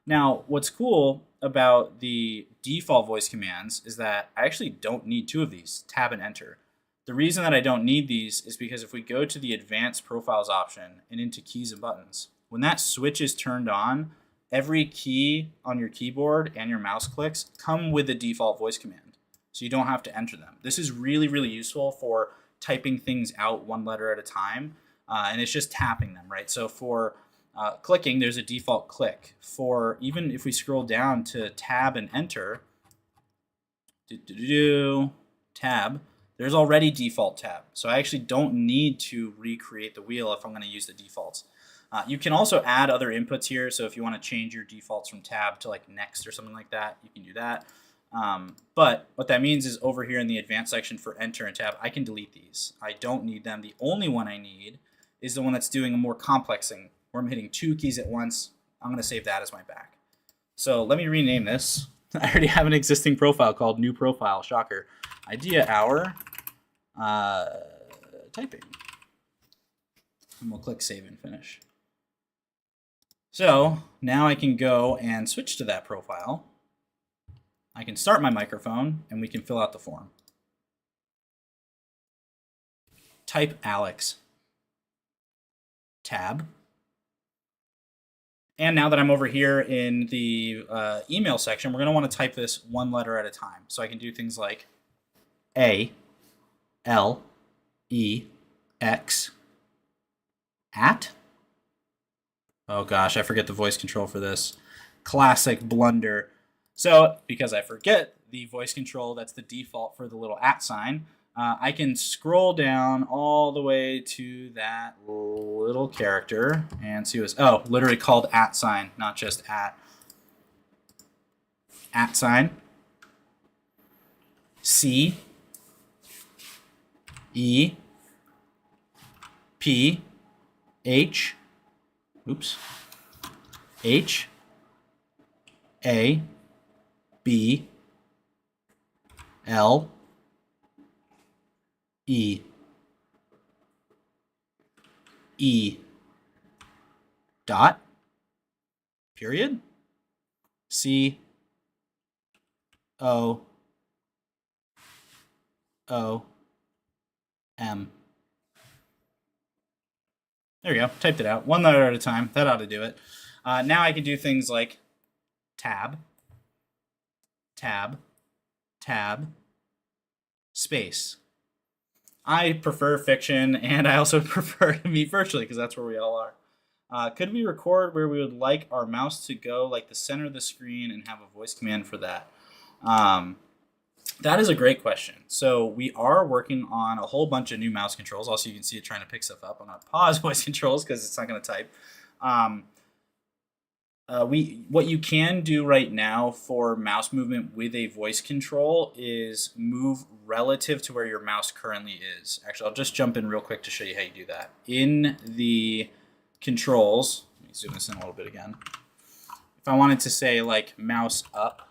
Now, what's cool about the default voice commands is that I actually don't need 2 of these, tab and enter. The reason that I don't need these is because if we go to the advanced profiles option and into keys and buttons, when that switch is turned on, every key on your keyboard and your mouse clicks come with the default voice command, so you don't have to enter them. This is really, really useful for typing things out one letter at a time, and it's just tapping them, right? So for clicking, there's a default click. For even if we scroll down to tab and enter, tab, there's already default tab. So I actually don't need to recreate the wheel if I'm going to use the defaults. You can also add other inputs here. So if you want to change your defaults from tab to like next or something like that, you can do that. But what that means is over here in the advanced section for enter and tab, I can delete these. I don't need them. The only one I need is the one that's doing a more complex thing where I'm hitting 2 keys at once. I'm going to save that as my back. So let me rename this. I already have an existing profile called new profile, shocker. Idea hour, typing. And we'll click save and finish. So now I can go and switch to that profile. I can start my microphone and we can fill out the form. Type Alex, tab. And now that I'm over here in the email section, we're going to want to type this one letter at a time. So I can do things like A, L, E, X, at. Oh gosh, I forget the voice control for this. Classic blunder. So because I forget the voice control, that's the default for the little at sign, I can scroll down all the way to that little character and see what's, oh, literally called at sign, not just at. At sign. C. E, P, H, oops, H, A, B, L, E, E, dot, period, C, O, O, M. There we go. Typed it out. One letter at a time. That ought to do it. Now I can do things like tab, tab, tab, space. I prefer fiction, and I also prefer to meet virtually because that's where we all are. Could we record where we would like our mouse to go, like the center of the screen, and have a voice command for that? That is a great question. So we are working on a whole bunch of new mouse controls. Also, you can see it trying to pick stuff up. I'm going to pause voice controls because it's not going to type. What you can do right now for mouse movement with a voice control is move relative to where your mouse currently is. Actually, I'll just jump in real quick to show you how you do that. In the controls, let me zoom this in a little bit again. If I wanted to say like mouse up,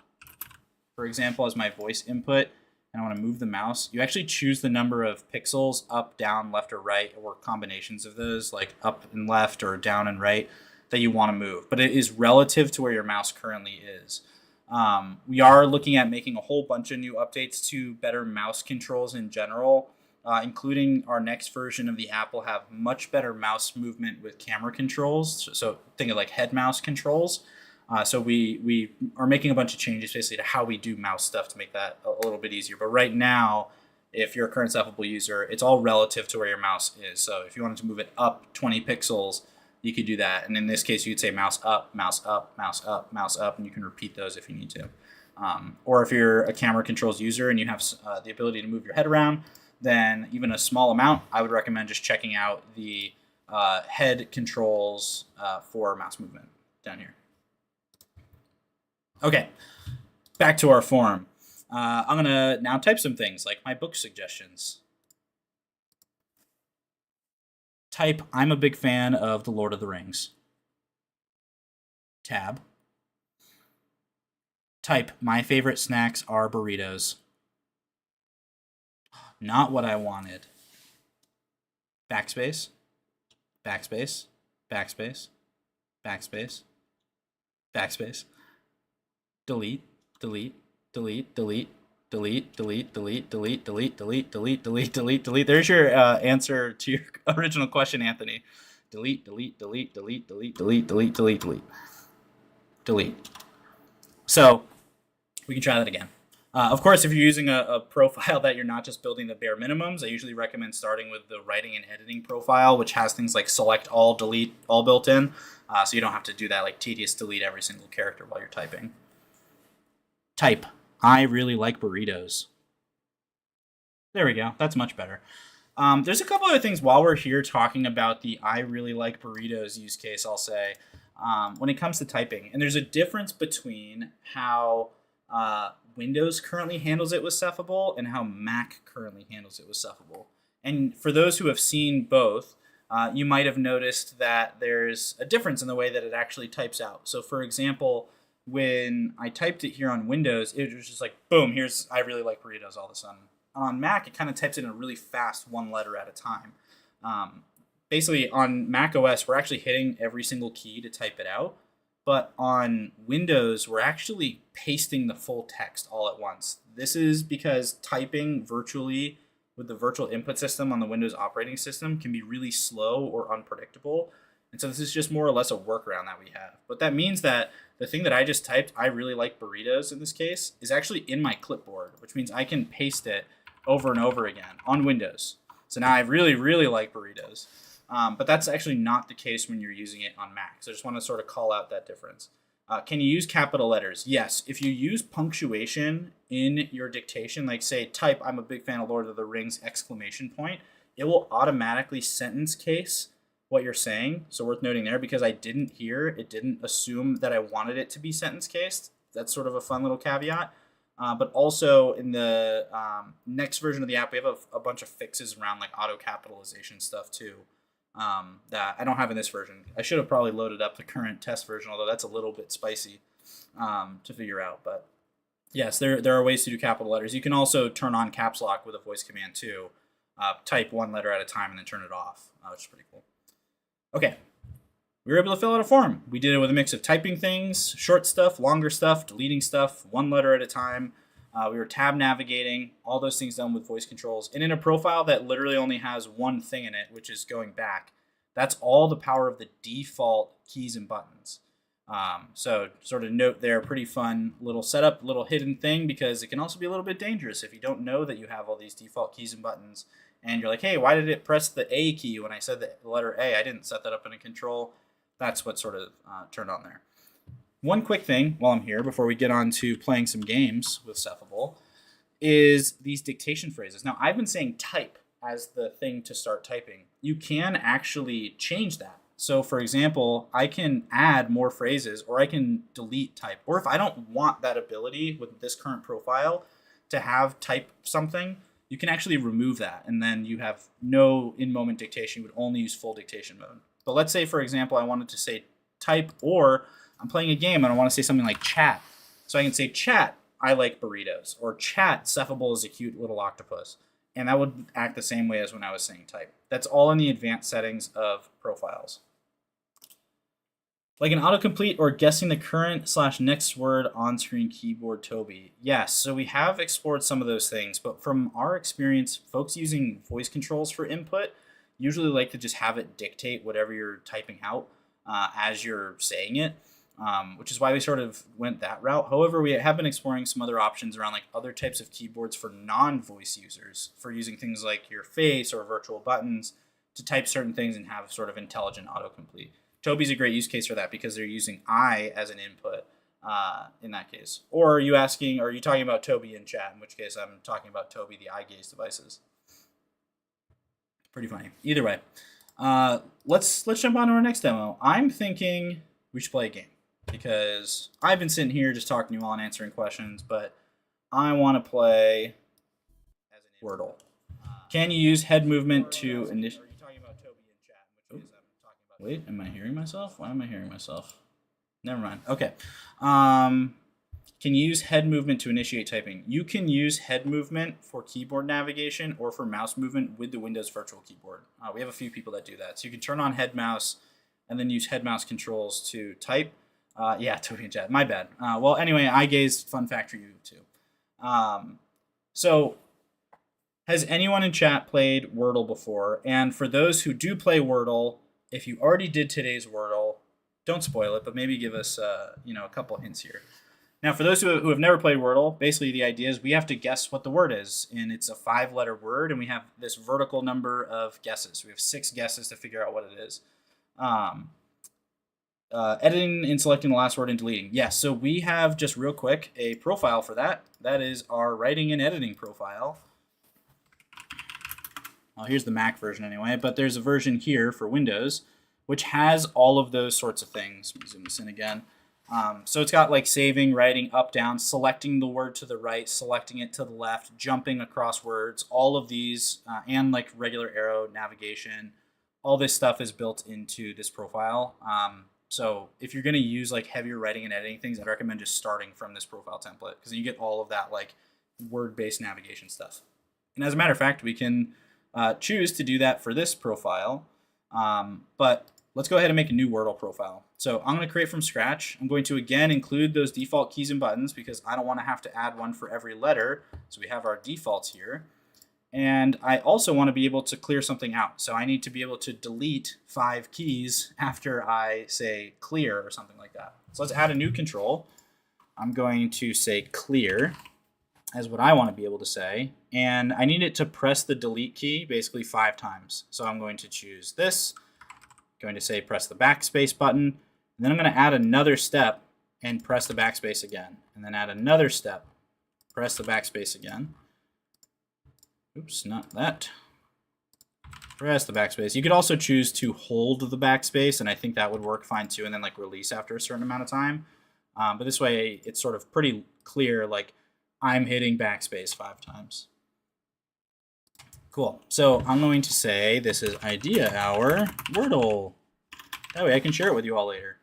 for example, as my voice input, and I want to move the mouse, you actually choose the number of pixels up, down, left, or right, or combinations of those, like up and left or down and right, that you want to move. But it is relative to where your mouse currently is. We are looking at making a whole bunch of new updates to better mouse controls in general, including our next version of the app will have much better mouse movement with camera controls. So think of like head mouse controls. So we are making a bunch of changes basically to how we do mouse stuff to make that a little bit easier. But right now, if you're a current Cephable user, it's all relative to where your mouse is. So if you wanted to move it up 20 pixels, you could do that. And in this case, you could say mouse up, mouse up, mouse up, mouse up, and you can repeat those if you need to. Or if you're a camera controls user and you have the ability to move your head around, then even a small amount, I would recommend just checking out the head controls for mouse movement down here. Okay, back to our form. I'm going to now type some things like my book suggestions. Type, I'm a big fan of The Lord of the Rings. Tab. Type, my favorite snacks are burritos. Not what I wanted. Backspace. Backspace. Backspace. Backspace. Backspace. Delete, delete, delete, delete, delete, delete, delete, delete, delete, delete, delete, delete, delete, delete. There's your answer to your original question, Anthony. Delete, delete, delete, delete, delete, delete, delete, delete, delete. Delete. So we can try that again. Of course, if you're using a profile that you're not just building the bare minimums, I usually recommend starting with the writing and editing profile, which has things like select all, delete all built in. So you don't have to do that like tedious delete every single character while you're typing. Type, I really like burritos. There we go. That's much better. There's a couple other things while we're here talking about the I really like burritos use case, I'll say, when it comes to typing. And there's a difference between how Windows currently handles it with Cephable and how Mac currently handles it with Cephable. And for those who have seen both, you might have noticed that there's a difference in the way that it actually types out. So for example, when I typed it here on Windows, it was just like, boom, here's I really like burritos all of a sudden. On Mac, it kind of types it in a really fast one letter at a time. Basically, on Mac OS, we're actually hitting every single key to type it out. But on Windows, we're actually pasting the full text all at once. This is because typing virtually with the virtual input system on the Windows operating system can be really slow or unpredictable. And so this is just more or less a workaround that we have. But that means that the thing that I just typed, I really like burritos in this case, is actually in my clipboard, which means I can paste it over and over again on Windows. So now I really, really like burritos. But that's actually not the case when you're using it on Mac. So I just want to sort of call out that difference. Can you use capital letters? Yes. If you use punctuation in your dictation, like say type, I'm a big fan of Lord of the Rings, ! It will automatically sentence case what you're saying. So worth noting there, because I didn't hear, it didn't assume that I wanted it to be sentence cased. That's sort of a fun little caveat. But also in the next version of the app, we have a bunch of fixes around like auto capitalization stuff too. That I don't have in this version. I should have probably loaded up the current test version, although that's a little bit spicy to figure out. But yes, there are ways to do capital letters. You can also turn on caps lock with a voice command too. Type one letter at a time and then turn it off, which is pretty cool. Okay, we were able to fill out a form. We did it with a mix of typing things, short stuff, longer stuff, deleting stuff, one letter at a time. We were tab navigating, all those things done with voice controls. And in a profile that literally only has one thing in it, which is going back, that's all the power of the default keys and buttons. So sort of note there, pretty fun little setup, little hidden thing, because it can also be a little bit dangerous if you don't know that you have all these default keys and buttons. And you're like, hey, why did it press the A key when I said the letter A? I didn't set that up in a control. That's what sort of turned on there. One quick thing while I'm here, before we get on to playing some games with Cephable, is these dictation phrases. Now, I've been saying type as the thing to start typing. You can actually change that. So, for example, I can add more phrases, or I can delete type. Or if I don't want that ability with this current profile to have type something, you can actually remove that. And then you have no in-moment dictation. You would only use full dictation mode. But let's say, for example, I wanted to say type, or I'm playing a game and I want to say something like chat. So I can say, chat, I like burritos, or chat, Cephable is a cute little octopus. And that would act the same way as when I was saying type. That's all in the advanced settings of profiles. Like an autocomplete or guessing the current / next word on screen keyboard, Toby. Yes, so we have explored some of those things, but from our experience, folks using voice controls for input usually like to just have it dictate whatever you're typing out as you're saying it, which is why we sort of went that route. However, we have been exploring some other options around like other types of keyboards for non-voice users, for using things like your face or virtual buttons to type certain things and have sort of intelligent autocomplete. Toby's a great use case for that because they're using I as an input in that case. Or are you talking about Toby in chat, in which case I'm talking about Toby, the eye gaze devices. Pretty funny. Either way, let's jump on to our next demo. I'm thinking we should play a game because I've been sitting here just talking to you all and answering questions, but I want to play as an Wordle. Can you use head movement to initiate? Are you talking about Toby in chat? In which case I'm talking about. Wait, am I hearing myself? Why am I hearing myself? Never mind. Okay. Can you use head movement to initiate typing? You can use head movement for keyboard navigation or for mouse movement with the Windows Virtual Keyboard. We have a few people that do that. So you can turn on head mouse and then use head mouse controls to type. Yeah, Toby and chat. My bad. Well, anyway, eye gaze, fun fact for you too. So has anyone in chat played Wordle before? And for those who do play Wordle, if you already did today's Wordle, don't spoil it, but maybe give us a couple hints here. Now, for those who have never played Wordle, basically the idea is we have to guess what the word is, and it's a 5-letter word, and we have this vertical number of guesses. We have 6 guesses to figure out what it is. Editing and selecting the last word and deleting. Yes, so we have, just real quick, a profile for that. That is our writing and editing profile. Well, here's the Mac version anyway, but there's a version here for Windows, which has all of those sorts of things. Let me zoom this in again. So it's got like saving, writing, up, down, selecting the word to the right, selecting it to the left, jumping across words, all of these, and like regular arrow navigation. All this stuff is built into this profile. So if you're going to use like heavier writing and editing things, I'd recommend just starting from this profile template because you get all of that like word-based navigation stuff. And as a matter of fact, we can choose to do that for this profile. But let's go ahead and make a new Wordle profile. So I'm going to create from scratch. I'm going to, again, include those default keys and buttons because I don't want to have to add one for every letter. So we have our defaults here. And I also want to be able to clear something out. So I need to be able to delete 5 keys after I say clear or something like that. So let's add a new control. I'm going to say clear as what I want to be able to say. And I need it to press the delete key basically 5 times. So I'm going to choose this. Going to say press the backspace button, and then I'm going to add another step and press the backspace again, and then add another step, press the backspace again. Oops, not that. Press the backspace. You could also choose to hold the backspace, and I think that would work fine too, and then like release after a certain amount of time. But this way it's sort of pretty clear, like I'm hitting backspace 5 times. Cool. So I'm going to say this is Idea Hour Wordle. That way I can share it with you all later.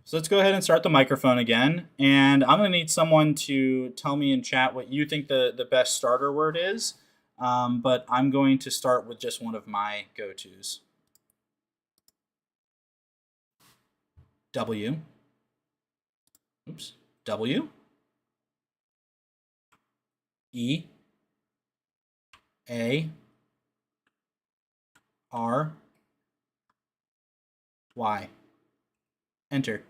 So let's go ahead and start the microphone again. And I'm going to need someone to tell me in chat what you think the best starter word is. But I'm going to start with just one of my go-tos. W. Oops. W. E. A. R. Y. Enter.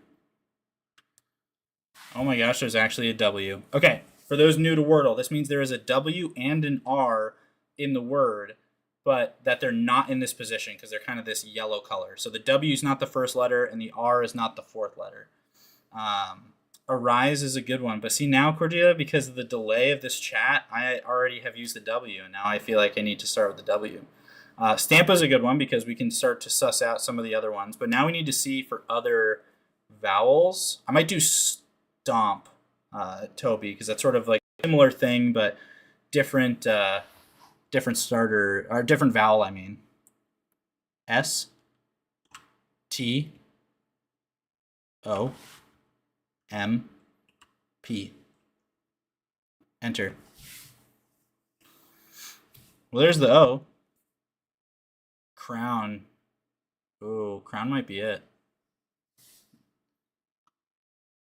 Oh my gosh, there's actually a W. Okay, for those new to Wordle, this means there is a W and an R in the word, but that they're not in this position because they're kind of this yellow color. So the W is not the first letter and the R is not the fourth letter. Arise is a good one. But see now, Cordelia, because of the delay of this chat, I already have used the W, and now I feel like I need to start with the W. Stampa is a good one because we can start to suss out some of the other ones. But now we need to see for other vowels. I might do stomp, Toby, because that's sort of like a similar thing, but different starter, or different vowel, I mean. S, T, O, M, P. Enter. Well, there's the O. Crown. Oh, crown might be it.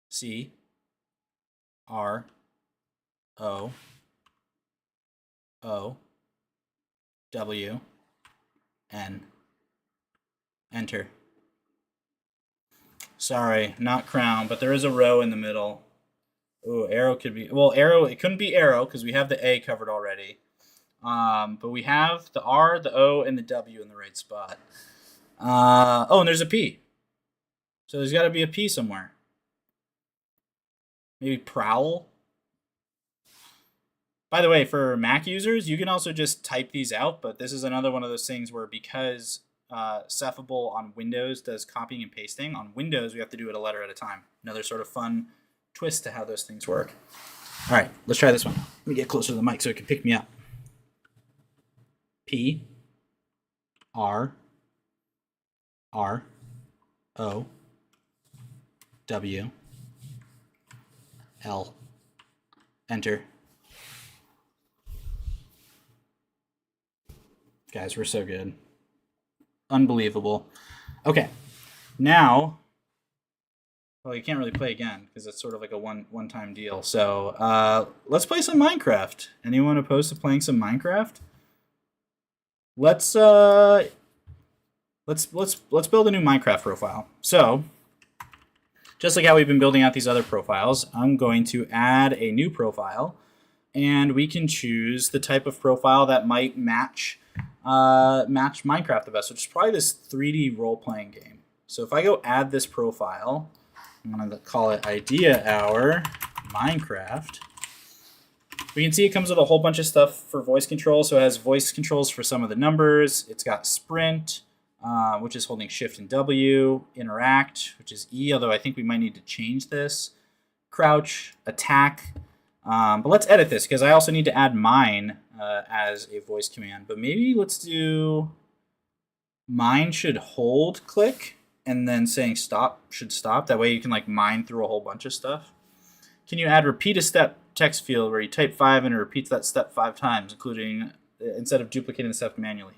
C, R, O, O, W, N. Enter. Sorry, not crown, but there is a row in the middle. Oh, arrow could be, well, arrow, it couldn't be arrow because we have the A covered already. But we have the R, the O, and the W in the right spot. Oh, and there's a P. So there's got to be a P somewhere. Maybe prowl. By the way, for Mac users, you can also just type these out, but this is another one of those things where because Cephable on Windows does copying and pasting, on Windows we have to do it a letter at a time. Another sort of fun twist to how those things work. All right, let's try this one. Let me get closer to the mic so it can pick me up. P, R, R, O, W, L. Enter. Guys, we're so good. Unbelievable. Okay, now, well, you can't really play again because it's sort of like a one-time deal. So let's play some Minecraft. Anyone opposed to playing some Minecraft? Let's build a new Minecraft profile. So, just like how we've been building out these other profiles, I'm going to add a new profile, and we can choose the type of profile that might match Minecraft the best, which is probably this 3D role-playing game. So if I go add this profile, I'm going to call it Idea Hour Minecraft. We can see it comes with a whole bunch of stuff for voice control. So it has voice controls for some of the numbers. It's got sprint, which is holding shift and W, interact, which is E, although I think we might need to change this, crouch, attack. But let's edit this because I also need to add mine as a voice command. But maybe let's do mine should hold click and then saying stop should stop. That way you can like mine through a whole bunch of stuff. Can you add repeat a step text field where you type 5 and it repeats that step 5 times, including instead of duplicating the step manually?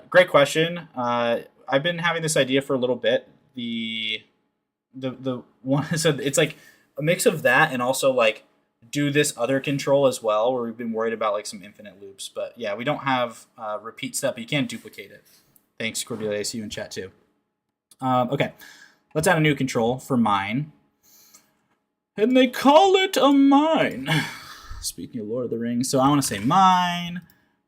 Great question. I've been having this idea for a little bit. The one, so it's like a mix of that and also like do this other control as well, where we've been worried about like some infinite loops. But yeah, we don't have repeat step, but you can't duplicate it. Thanks, Cordelia. I see you in chat too. Okay, let's add a new control for mine. And they call it a mine. Speaking of Lord of the Rings. So I want to say mine,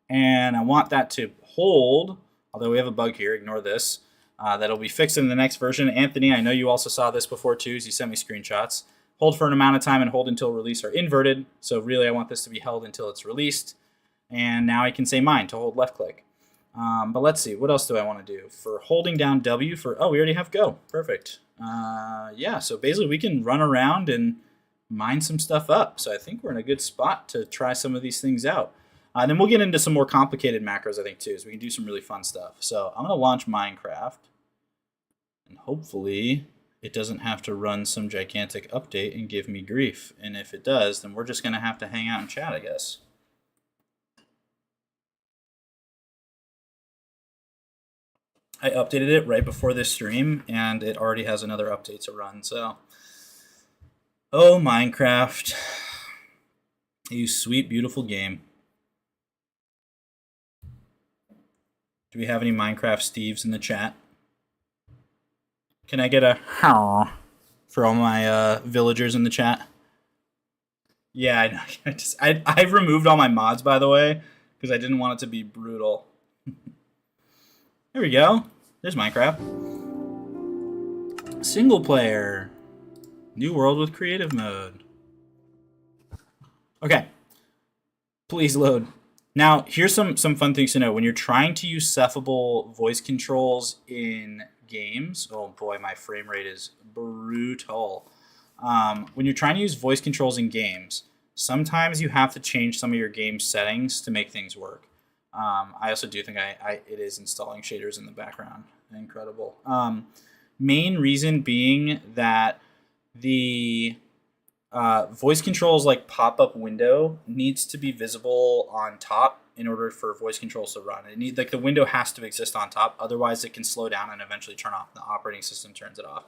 and I want that to hold, although we have a bug here, ignore this. That'll be fixed in the next version. Anthony, I know you also saw this before too, as you sent me screenshots. Hold for an amount of time and hold until release are inverted. So really I want this to be held until it's released. And now I can say mine to hold left click. But let's see, what else do I want to do? For holding down W for, oh, we already have go. Perfect. Yeah, so basically we can run around and mine some stuff up. So I think we're in a good spot to try some of these things out. Then we'll get into some more complicated macros, I think, too, so we can do some really fun stuff. So I'm going to launch Minecraft, and hopefully it doesn't have to run some gigantic update and give me grief. And if it does, then we're just going to have to hang out and chat, I guess. I updated it right before this stream, and it already has another update to run. So, oh, Minecraft, you sweet, beautiful game. Do we have any Minecraft Steves in the chat? Can I get a how for all my villagers in the chat? Yeah, I've removed all my mods, by the way, because I didn't want it to be brutal. There we go. There's Minecraft. Single player. New world with creative mode. Okay. Please load. Now, here's some fun things to know. When you're trying to use Cephable voice controls in games, oh boy, my frame rate is brutal. When you're trying to use voice controls in games, sometimes you have to change some of your game settings to make things work. I also do think it is installing shaders in the background. Incredible. Main reason being that the voice controls like pop-up window needs to be visible on top in order for voice controls to run. The window has to exist on top, otherwise it can slow down and eventually turn off. The operating system turns it off.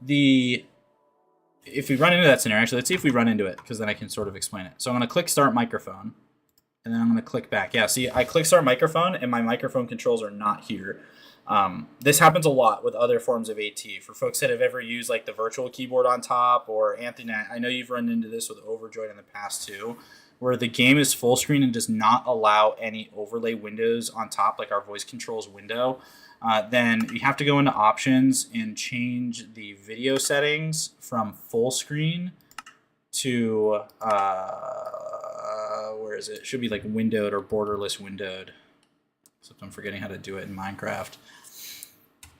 If we run into that scenario, actually, let's see if we run into it, because then I can sort of explain it. So I'm going to click Start Microphone, and then I'm going to click back. Yeah, see, I click Start Microphone, and my microphone controls are not here. This happens a lot with other forms of AT. For folks that have ever used like the virtual keyboard on top, or Anthony, I know you've run into this with Overjoyed in the past too, where the game is full screen and does not allow any overlay windows on top, like our voice controls window. Then you have to go into options and change the video settings from full screen to, where is it? It should be like windowed or borderless windowed. Except I'm forgetting how to do it in Minecraft.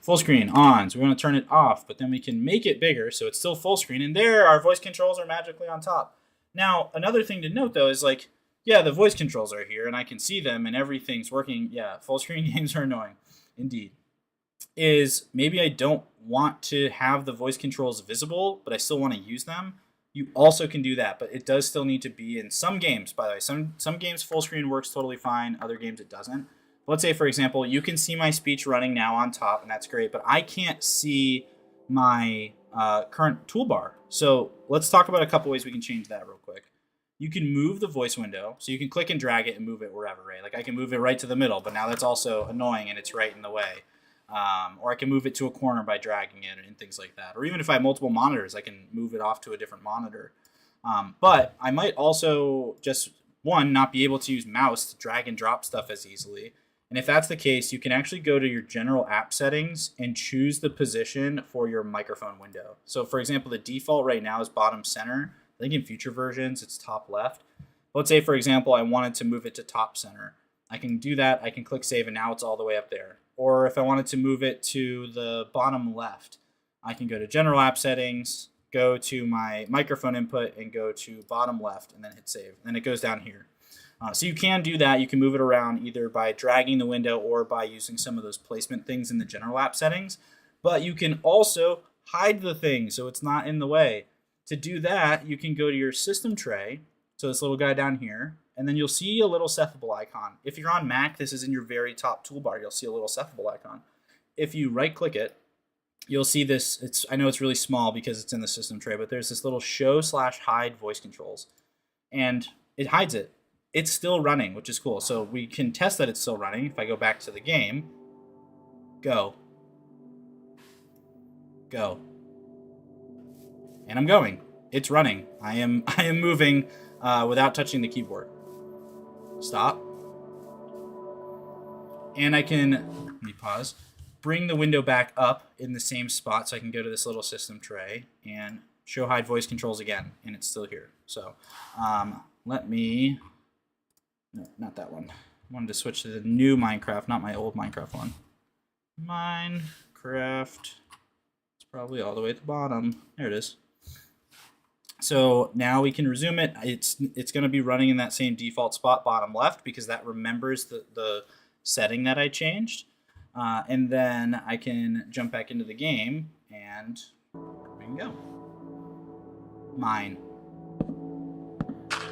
Full screen on, so we want to turn it off, but then we can make it bigger so it's still full screen, and there our voice controls are magically on top. Now, another thing to note though is like, yeah, the voice controls are here and I can see them and everything's working. Yeah, full screen games are annoying. Indeed. Is maybe I don't want to have the voice controls visible, but I still want to use them. You also can do that, but it does still need to be in some games, by the way. Some games full screen works totally fine, other games it doesn't. Let's say, for example, you can see my speech running now on top, and that's great, but I can't see my current toolbar. So let's talk about a couple ways we can change that real quick. You can move the voice window, so you can click and drag it and move it wherever, right? Like I can move it right to the middle, but now that's also annoying and it's right in the way. Or I can move it to a corner by dragging it and things like that. Or even if I have multiple monitors, I can move it off to a different monitor. But I might also just, one, not be able to use mouse to drag and drop stuff as easily. And if that's the case, you can actually go to your general app settings and choose the position for your microphone window. So for example, the default right now is bottom center. I think in future versions, it's top left. Let's say, for example, I wanted to move it to top center. I can do that. I can click save, and now it's all the way up there. Or if I wanted to move it to the bottom left, I can go to general app settings, go to my microphone input, and go to bottom left, and then hit save. And it goes down here. So you can do that. You can move it around either by dragging the window or by using some of those placement things in the general app settings. But you can also hide the thing so it's not in the way. To do that, you can go to your system tray, so this little guy down here, and then you'll see a little Cephable icon. If you're on Mac, this is in your very top toolbar. You'll see a little Cephable icon. If you right-click it, you'll see this. I know it's really small because it's in the system tray, but there's this little show/hide voice controls, and it hides it. It's still running, which is cool. So we can test that it's still running. If I go back to the game, go, and I'm going. It's running. I am moving without touching the keyboard. Stop. And I can, let me pause, bring the window back up in the same spot so I can go to this little system tray and show hide voice controls again, and it's still here. So let me, no, not that one. I wanted to switch to the new Minecraft, not my old Minecraft one. Minecraft, it's probably all the way at the bottom. There it is. So now we can resume it. It's going to be running in that same default spot, bottom left, because that remembers the setting that I changed. And then I can jump back into the game and we can go. Mine.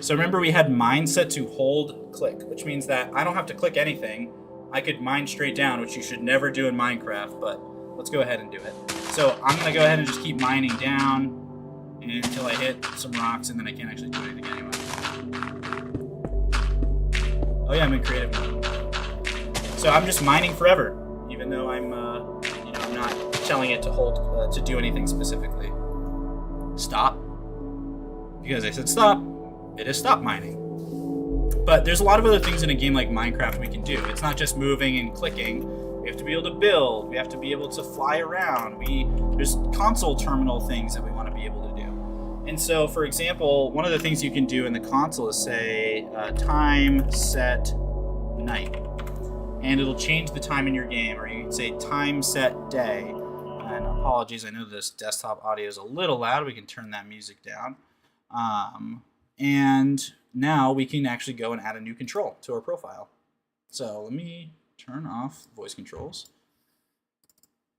So remember we had mine set to hold click, which means that I don't have to click anything. I could mine straight down, which you should never do in Minecraft, but let's go ahead and do it. So I'm going to go ahead and just keep mining down until I hit some rocks, and then I can't actually do anything anyway. Oh yeah, I'm in creative mode. So I'm just mining forever, even though I'm not telling it to hold to do anything specifically. Stop. Because I said stop, it has stopped mining. But there's a lot of other things in a game like Minecraft we can do. It's not just moving and clicking. We have to be able to build. We have to be able to fly around. There's console terminal things that we want to be able to do. And so, for example, one of the things you can do in the console is say time set night. And it'll change the time in your game. Or you can say time set day. And apologies, I know this desktop audio is a little loud. We can turn that music down. And now we can actually go and add a new control to our profile. So let me turn off voice controls.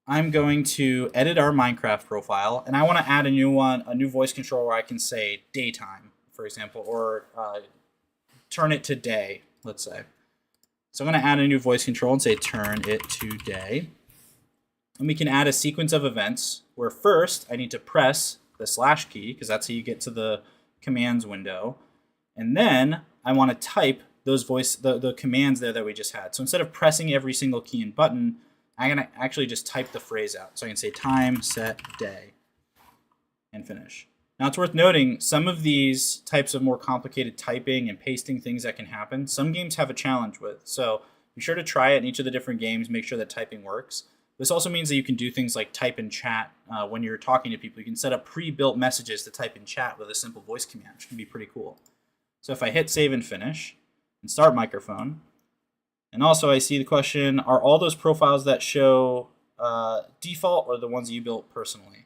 I'm going to edit our Minecraft profile, and I want to add a new voice control where I can say daytime, for example, or turn it to day, let's say. So I'm going to add a new voice control and say turn it to day. And we can add a sequence of events where first I need to press the slash key, because that's how you get to the commands window. And then I want to type those the commands there that we just had. So instead of pressing every single key and button, I'm going to actually just type the phrase out. So I can say time, set, day, and finish. Now it's worth noting, some of these types of more complicated typing and pasting things that can happen, some games have a challenge with. So be sure to try it in each of the different games, make sure that typing works. This also means that you can do things like type in chat when you're talking to people. You can set up pre-built messages to type in chat with a simple voice command, which can be pretty cool. So if I hit save and finish and start microphone, and also I see the question, are all those profiles that show default or the ones that you built personally?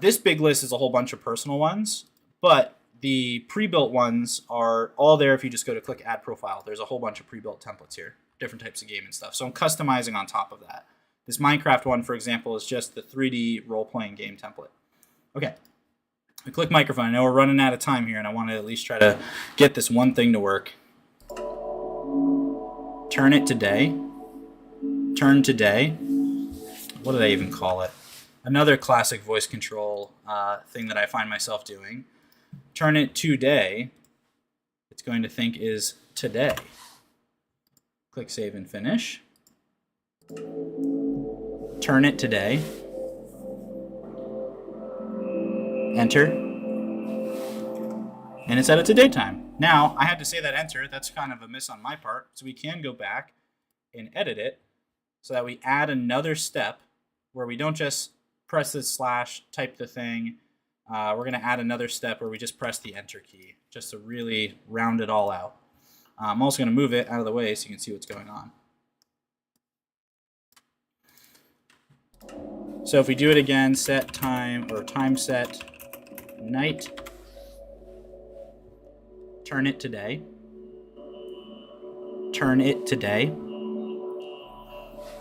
This big list is a whole bunch of personal ones, but the pre-built ones are all there if you just go to click add profile. There's a whole bunch of pre-built templates here, different types of game and stuff. So I'm customizing on top of that. This Minecraft one, for example, is just the 3D role-playing game template. Okay, we click microphone. I know we're running out of time here, and I want to at least try to get this one thing to work. Turn it to day. Turn to day. What did I even call it? Another classic voice control thing that I find myself doing. Turn it to day. It's going to think is today. Click save and finish. Turn it to day. Enter. And it's set it to daytime. Now, I had to say that enter. That's kind of a miss on my part. So we can go back and edit it so that we add another step where we don't just press the slash, type the thing. We're going to add another step where we just press the enter key just to really round it all out. I'm also going to move it out of the way so you can see what's going on. So if we do it again, set time or time set night, turn it to day, turn it to day.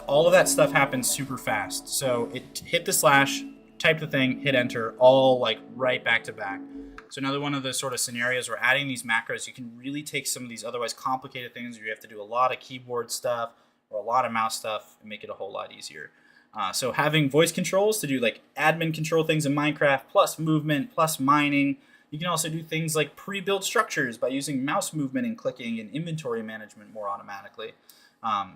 All of that stuff happens super fast. So it hit the slash, type the thing, hit enter, all like right back to back. So another one of the sort of scenarios where adding these macros, you can really take some of these otherwise complicated things where you have to do a lot of keyboard stuff or a lot of mouse stuff and make it a whole lot easier. So having voice controls to do like admin control things in Minecraft, plus movement, plus mining. You can also do things like pre-built structures by using mouse movement and clicking and inventory management more automatically.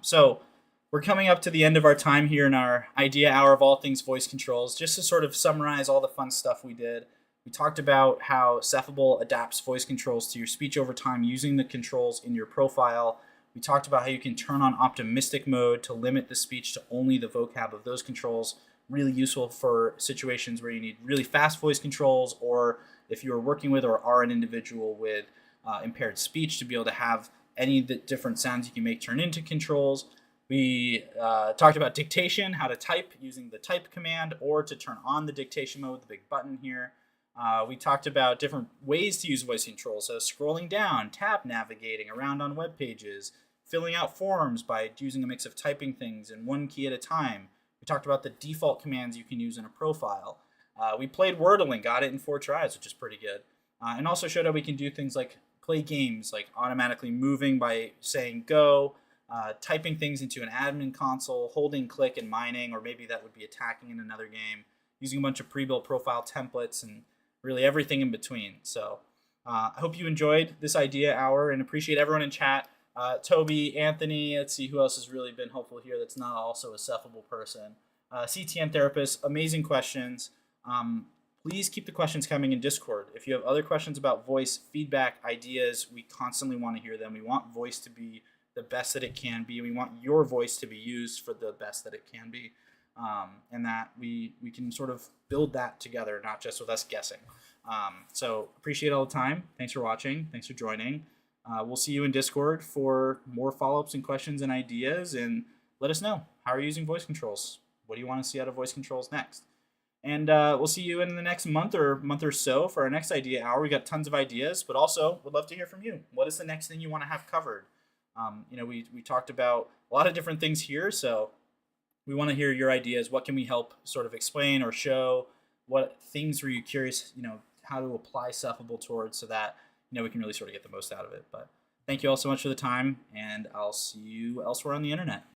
So we're coming up to the end of our time here in our idea hour of all things voice controls. Just to sort of summarize all the fun stuff we did. We talked about how Cephable adapts voice controls to your speech over time using the controls in your profile. We talked about how you can turn on optimistic mode to limit the speech to only the vocab of those controls. Really useful for situations where you need really fast voice controls, or if you are working with or are an individual with impaired speech, to be able to have any of the different sounds you can make turn into controls. We talked about dictation, how to type using the type command, or to turn on the dictation mode with the big button here. We talked about different ways to use voice control, so scrolling down, tab navigating around on web pages, filling out forms by using a mix of typing things in one key at a time. We talked about the default commands you can use in a profile. We played Wordle and got it in 4 tries, which is pretty good. And also showed how we can do things like play games, like automatically moving by saying go, typing things into an admin console, holding click and mining, or maybe that would be attacking in another game, using a bunch of pre-built profile templates, and really everything in between. So I hope you enjoyed this idea hour and appreciate everyone in chat. Toby, Anthony, let's see who else has really been helpful here that's not also a Cephable person. CTN Therapist, amazing questions. Please keep the questions coming in Discord. If you have other questions about voice, feedback, ideas, we constantly want to hear them. We want voice to be the best that it can be. We want your voice to be used for the best that it can be. And that we can sort of build that together, not just with us guessing. So appreciate all the time. Thanks for watching. Thanks for joining. We'll see you in Discord for more follow-ups and questions and ideas. And let us know, how are you using voice controls? What do you want to see out of voice controls next? And we'll see you in the next month or so for our next idea hour. We got tons of ideas, but also would love to hear from you. What is the next thing you want to have covered? We talked about a lot of different things here, so we want to hear your ideas. What can we help sort of explain or show? What things were you curious, how to apply Cephable towards, so that we can really sort of get the most out of it. But thank you all so much for the time, and I'll see you elsewhere on the internet.